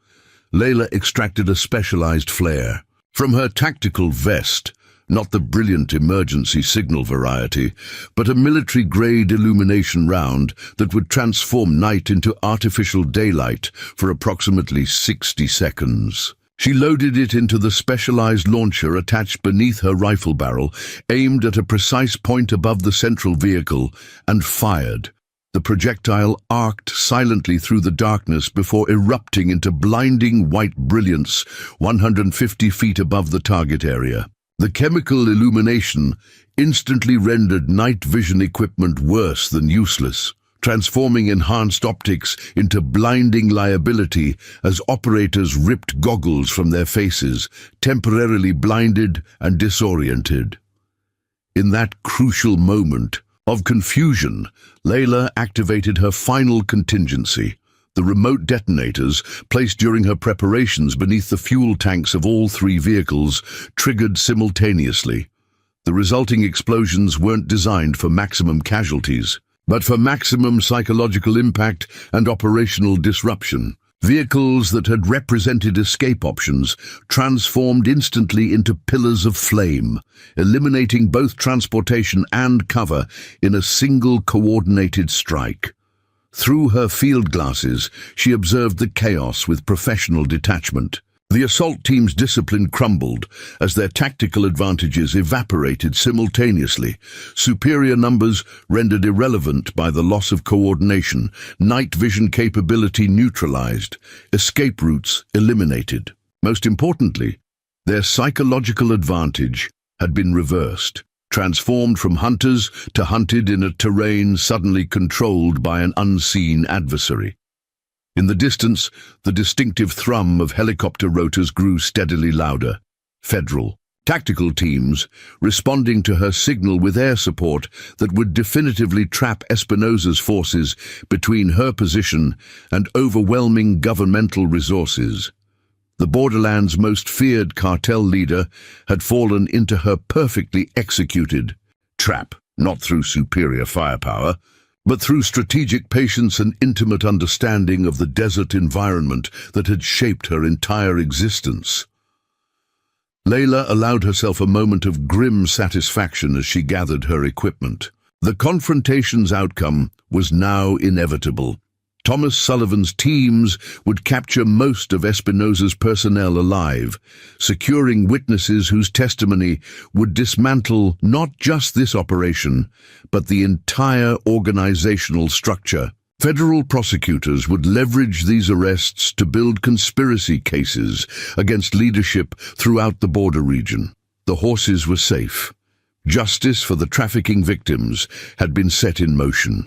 Layla extracted a specialized flare from her tactical vest, not the brilliant emergency signal variety, but a military-grade illumination round that would transform night into artificial daylight for approximately 60 seconds. She loaded it into the specialized launcher attached beneath her rifle barrel, aimed at a precise point above the central vehicle, and fired. The projectile arced silently through the darkness before erupting into blinding white brilliance 150 feet above the target area. The chemical illumination instantly rendered night vision equipment worse than useless, transforming enhanced optics into blinding liability as operators ripped goggles from their faces, temporarily blinded and disoriented. In that crucial moment of confusion, Layla activated her final contingency. The remote detonators, placed during her preparations beneath the fuel tanks of all 3 vehicles, triggered simultaneously. The resulting explosions weren't designed for maximum casualties, but for maximum psychological impact and operational disruption. Vehicles that had represented escape options transformed instantly into pillars of flame, eliminating both transportation and cover in a single coordinated strike. Through her field glasses, she observed the chaos with professional detachment. The assault team's discipline crumbled as their tactical advantages evaporated simultaneously. Superior numbers rendered irrelevant by the loss of coordination, night vision capability neutralized, escape routes eliminated. Most importantly, their psychological advantage had been reversed, transformed from hunters to hunted in a terrain suddenly controlled by an unseen adversary. In the distance, the distinctive thrum of helicopter rotors grew steadily louder. Federal tactical teams responding to her signal with air support that would definitively trap Espinosa's forces between her position and overwhelming governmental resources. The borderland's most feared cartel leader had fallen into her perfectly executed trap, not through superior firepower, but through strategic patience and intimate understanding of the desert environment that had shaped her entire existence. Layla allowed herself a moment of grim satisfaction as she gathered her equipment. The confrontation's outcome was now inevitable. Thomas Sullivan's teams would capture most of Espinosa's personnel alive, securing witnesses whose testimony would dismantle not just this operation, but the entire organizational structure. Federal prosecutors would leverage these arrests to build conspiracy cases against leadership throughout the border region. The horses were safe. Justice for the trafficking victims had been set in motion.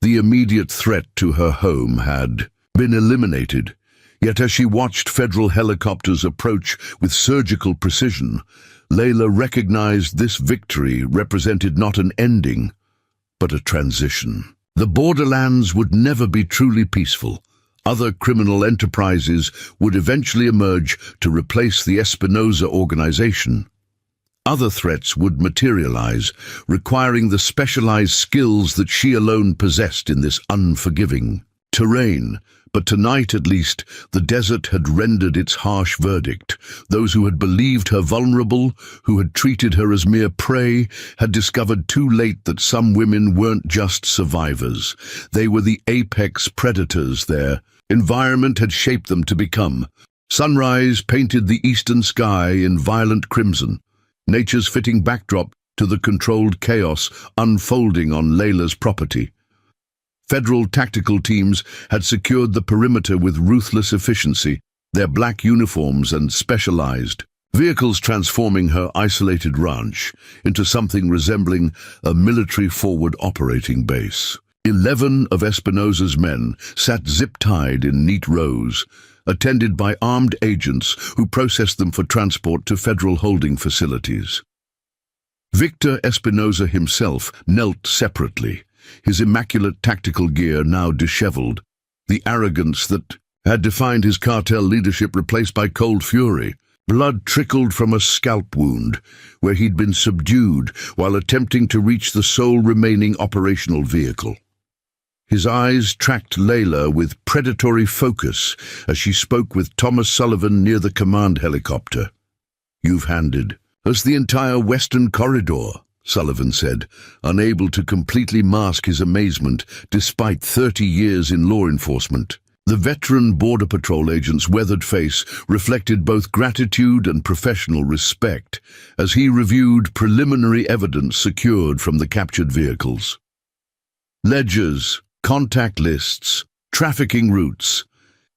The immediate threat to her home had been eliminated, yet as she watched federal helicopters approach with surgical precision, Layla recognized this victory represented not an ending, but a transition. The borderlands would never be truly peaceful. Other criminal enterprises would eventually emerge to replace the Espinosa organization. Other threats would materialize, requiring the specialized skills that she alone possessed in this unforgiving terrain. But tonight, at least, the desert had rendered its harsh verdict. Those who had believed her vulnerable, who had treated her as mere prey, had discovered too late that some women weren't just survivors. They were the apex predators their environment had shaped them to become. Sunrise painted the eastern sky in violent crimson, nature's fitting backdrop to the controlled chaos unfolding on Layla's property. Federal tactical teams had secured the perimeter with ruthless efficiency, their black uniforms and specialized vehicles transforming her isolated ranch into something resembling a military-forward operating base. 11 of Espinosa's men sat zip-tied in neat rows, attended by armed agents who processed them for transport to federal holding facilities. Victor Espinosa himself knelt separately, his immaculate tactical gear now disheveled, the arrogance that had defined his cartel leadership replaced by cold fury. Blood trickled from a scalp wound where he'd been subdued while attempting to reach the sole remaining operational vehicle. His eyes tracked Layla with predatory focus as she spoke with Thomas Sullivan near the command helicopter. "You've handed us the entire western corridor," Sullivan said, unable to completely mask his amazement despite 30 years in law enforcement. The veteran Border Patrol agent's weathered face reflected both gratitude and professional respect as he reviewed preliminary evidence secured from the captured vehicles. Ledgers, contact lists, trafficking routes,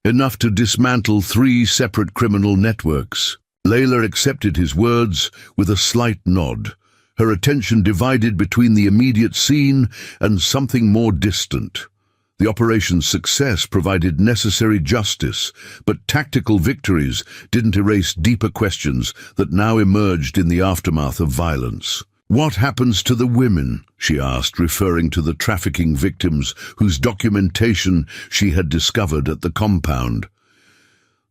enough to dismantle 3 separate criminal networks. Layla accepted his words with a slight nod, her attention divided between the immediate scene and something more distant. The operation's success provided necessary justice, but tactical victories didn't erase deeper questions that now emerged in the aftermath of violence. "What happens to the women?" she asked, referring to the trafficking victims whose documentation she had discovered at the compound.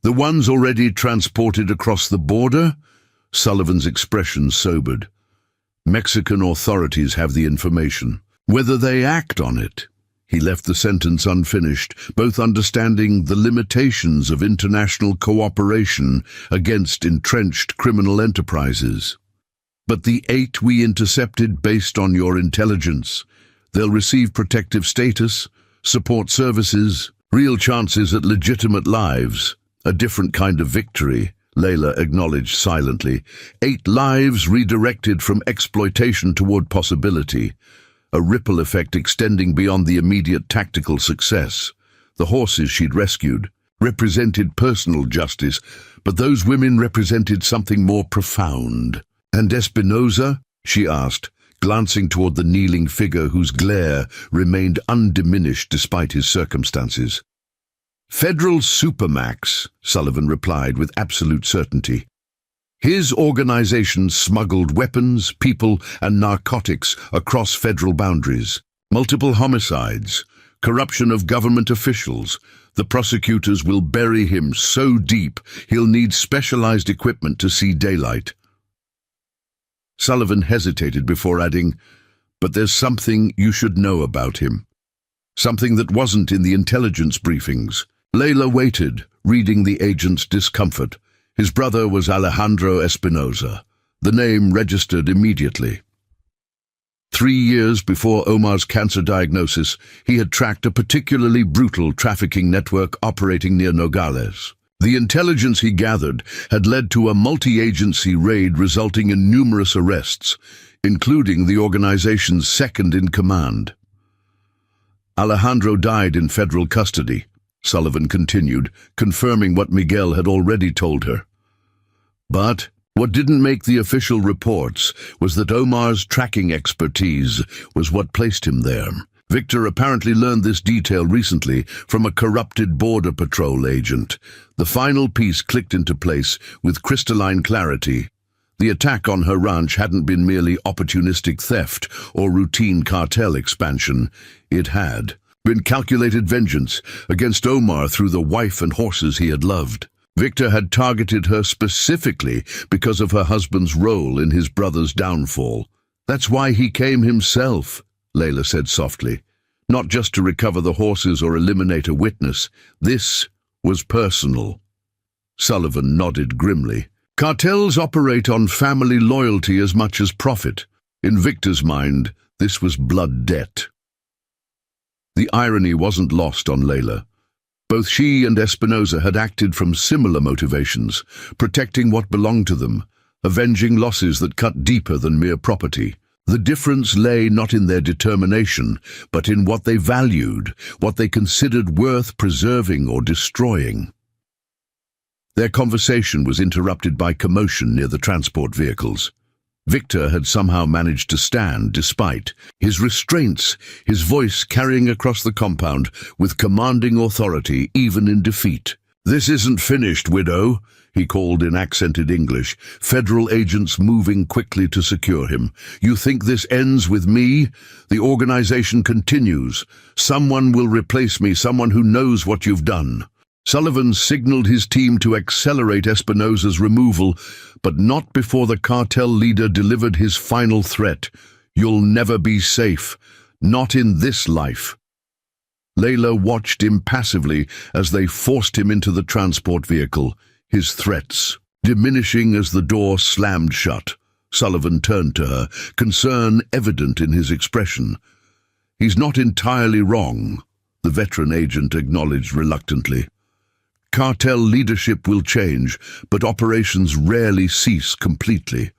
"The ones already transported across the border?" Sullivan's expression sobered. "Mexican authorities have the information. Whether they act on it." He left the sentence unfinished, both understanding the limitations of international cooperation against entrenched criminal enterprises. "But the 8 we intercepted based on your intelligence, they'll receive protective status, support services, real chances at legitimate lives." A different kind of victory, Layla acknowledged silently. 8 lives redirected from exploitation toward possibility. A ripple effect extending beyond the immediate tactical success. The horses she'd rescued represented personal justice, but those women represented something more profound. And Espinosa? She asked, glancing toward the kneeling figure whose glare remained undiminished despite his circumstances. Federal Supermax, Sullivan replied with absolute certainty. His organization smuggled weapons, people, and narcotics across federal boundaries. Multiple homicides, corruption of government officials. The prosecutors will bury him so deep he'll need specialized equipment to see daylight. Sullivan hesitated before adding, "But there's something you should know about him. Something that wasn't in the intelligence briefings." Layla waited, reading the agent's discomfort. His brother was Alejandro Espinosa. The name registered immediately. 3 years before Omar's cancer diagnosis, he had tracked a particularly brutal trafficking network operating near Nogales. The intelligence he gathered had led to a multi-agency raid resulting in numerous arrests, including the organization's second-in-command. Alejandro died in federal custody, Sullivan continued, confirming what Miguel had already told her. But what didn't make the official reports was that Omar's tracking expertise was what placed him there. Victor apparently learned this detail recently from a corrupted Border Patrol agent. The final piece clicked into place with crystalline clarity. The attack on her ranch hadn't been merely opportunistic theft or routine cartel expansion. It had been calculated vengeance against Omar through the wife and horses he had loved. Victor had targeted her specifically because of her husband's role in his brother's downfall. "That's why he came himself," Layla said softly. "Not just to recover the horses or eliminate a witness. This was personal." Sullivan nodded grimly. Cartels operate on family loyalty as much as profit. In Victor's mind, this was blood debt. The irony wasn't lost on Layla. Both she and Espinosa had acted from similar motivations, protecting what belonged to them, avenging losses that cut deeper than mere property. The difference lay not in their determination, but in what they valued, what they considered worth preserving or destroying. Their conversation was interrupted by commotion near the transport vehicles. Victor had somehow managed to stand despite his restraints, his voice carrying across the compound with commanding authority even in defeat. "This isn't finished, widow," he called in accented English, federal agents moving quickly to secure him. "You think this ends with me? The organization continues. Someone will replace me, someone who knows what you've done." Sullivan signaled his team to accelerate Espinosa's removal, but not before the cartel leader delivered his final threat. "You'll never be safe. Not in this life." Layla watched impassively as they forced him into the transport vehicle, his threats diminishing as the door slammed shut. Sullivan turned to her, concern evident in his expression. "He's not entirely wrong," the veteran agent acknowledged reluctantly. "Cartel leadership will change, but operations rarely cease completely.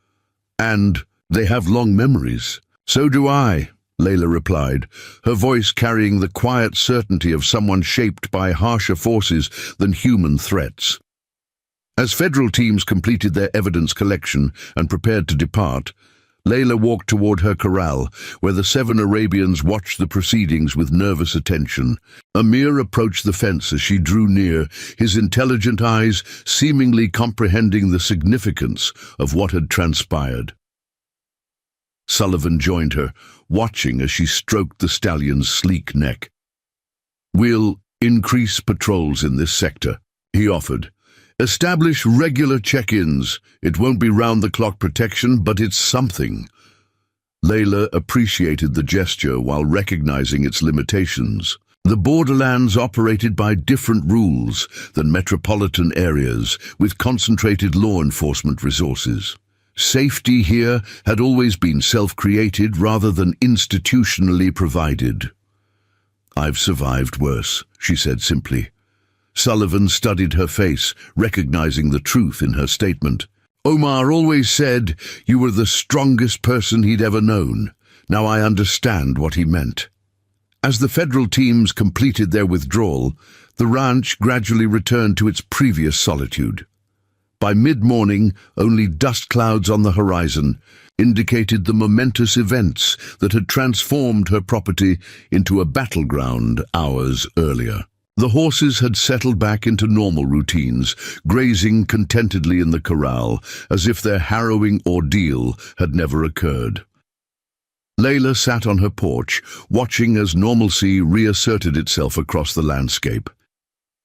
And they have long memories." "So do I," Layla replied, her voice carrying the quiet certainty of someone shaped by harsher forces than human threats. As federal teams completed their evidence collection and prepared to depart, Layla walked toward her corral, where the 7 Arabians watched the proceedings with nervous attention. Amir approached the fence as she drew near, his intelligent eyes seemingly comprehending the significance of what had transpired. Sullivan joined her, watching as she stroked the stallion's sleek neck. "We'll increase patrols in this sector," he offered. "Establish regular check-ins. It won't be round-the-clock protection, but it's something." Layla appreciated the gesture while recognizing its limitations. The borderlands operated by different rules than metropolitan areas, with concentrated law enforcement resources. Safety here had always been self-created rather than institutionally provided. "I've survived worse," she said simply. Sullivan studied her face, recognizing the truth in her statement. Omar always said you were the strongest person he'd ever known. Now I understand what he meant. As the federal teams completed their withdrawal, the ranch gradually returned to its previous solitude. By mid-morning, only dust clouds on the horizon indicated the momentous events that had transformed her property into a battleground hours earlier. The horses had settled back into normal routines, grazing contentedly in the corral, as if their harrowing ordeal had never occurred. Layla sat on her porch, watching as normalcy reasserted itself across the landscape.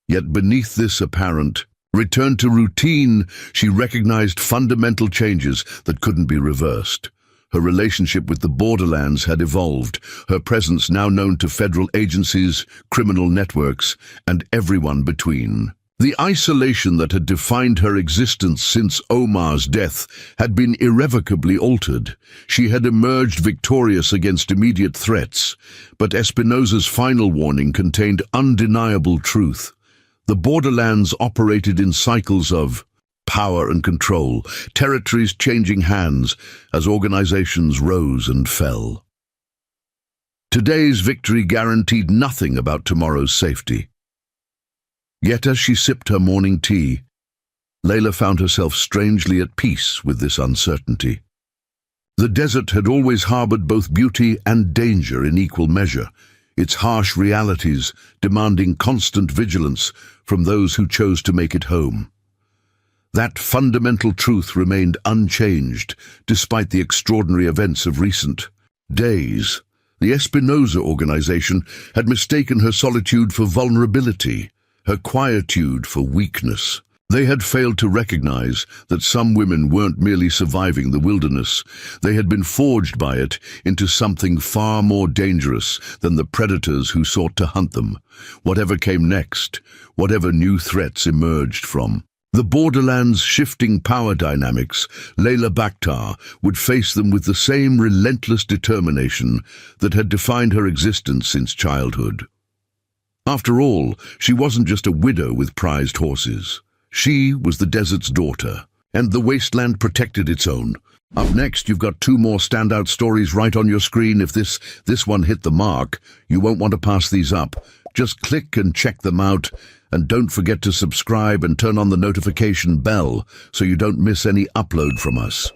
Yet beneath this apparent return to routine, she recognized fundamental changes that couldn't be reversed. Her relationship with the borderlands had evolved, her presence now known to federal agencies, criminal networks, and everyone between. The isolation that had defined her existence since Omar's death had been irrevocably altered. She had emerged victorious against immediate threats, but Espinosa's final warning contained undeniable truth. The borderlands operated in cycles of power and control, territories changing hands as organizations rose and fell. Today's victory guaranteed nothing about tomorrow's safety. Yet as she sipped her morning tea, Layla found herself strangely at peace with this uncertainty. The desert had always harbored both beauty and danger in equal measure, its harsh realities demanding constant vigilance from those who chose to make it home. That fundamental truth remained unchanged despite the extraordinary events of recent days. The Espinosa organization had mistaken her solitude for vulnerability, her quietude for weakness. They had failed to recognize that some women weren't merely surviving the wilderness. They had been forged by it into something far more dangerous than the predators who sought to hunt them. Whatever came next, whatever new threats emerged from the borderlands' shifting power dynamics, Layla Bakhtar would face them with the same relentless determination that had defined her existence since childhood. After all, she wasn't just a widow with prized horses. She was the desert's daughter, and the wasteland protected its own. Up next, you've got two more standout stories right on your screen. If this one hit the mark, you won't want to pass these up. Just click and check them out, and don't forget to subscribe and turn on the notification bell so you don't miss any upload from us.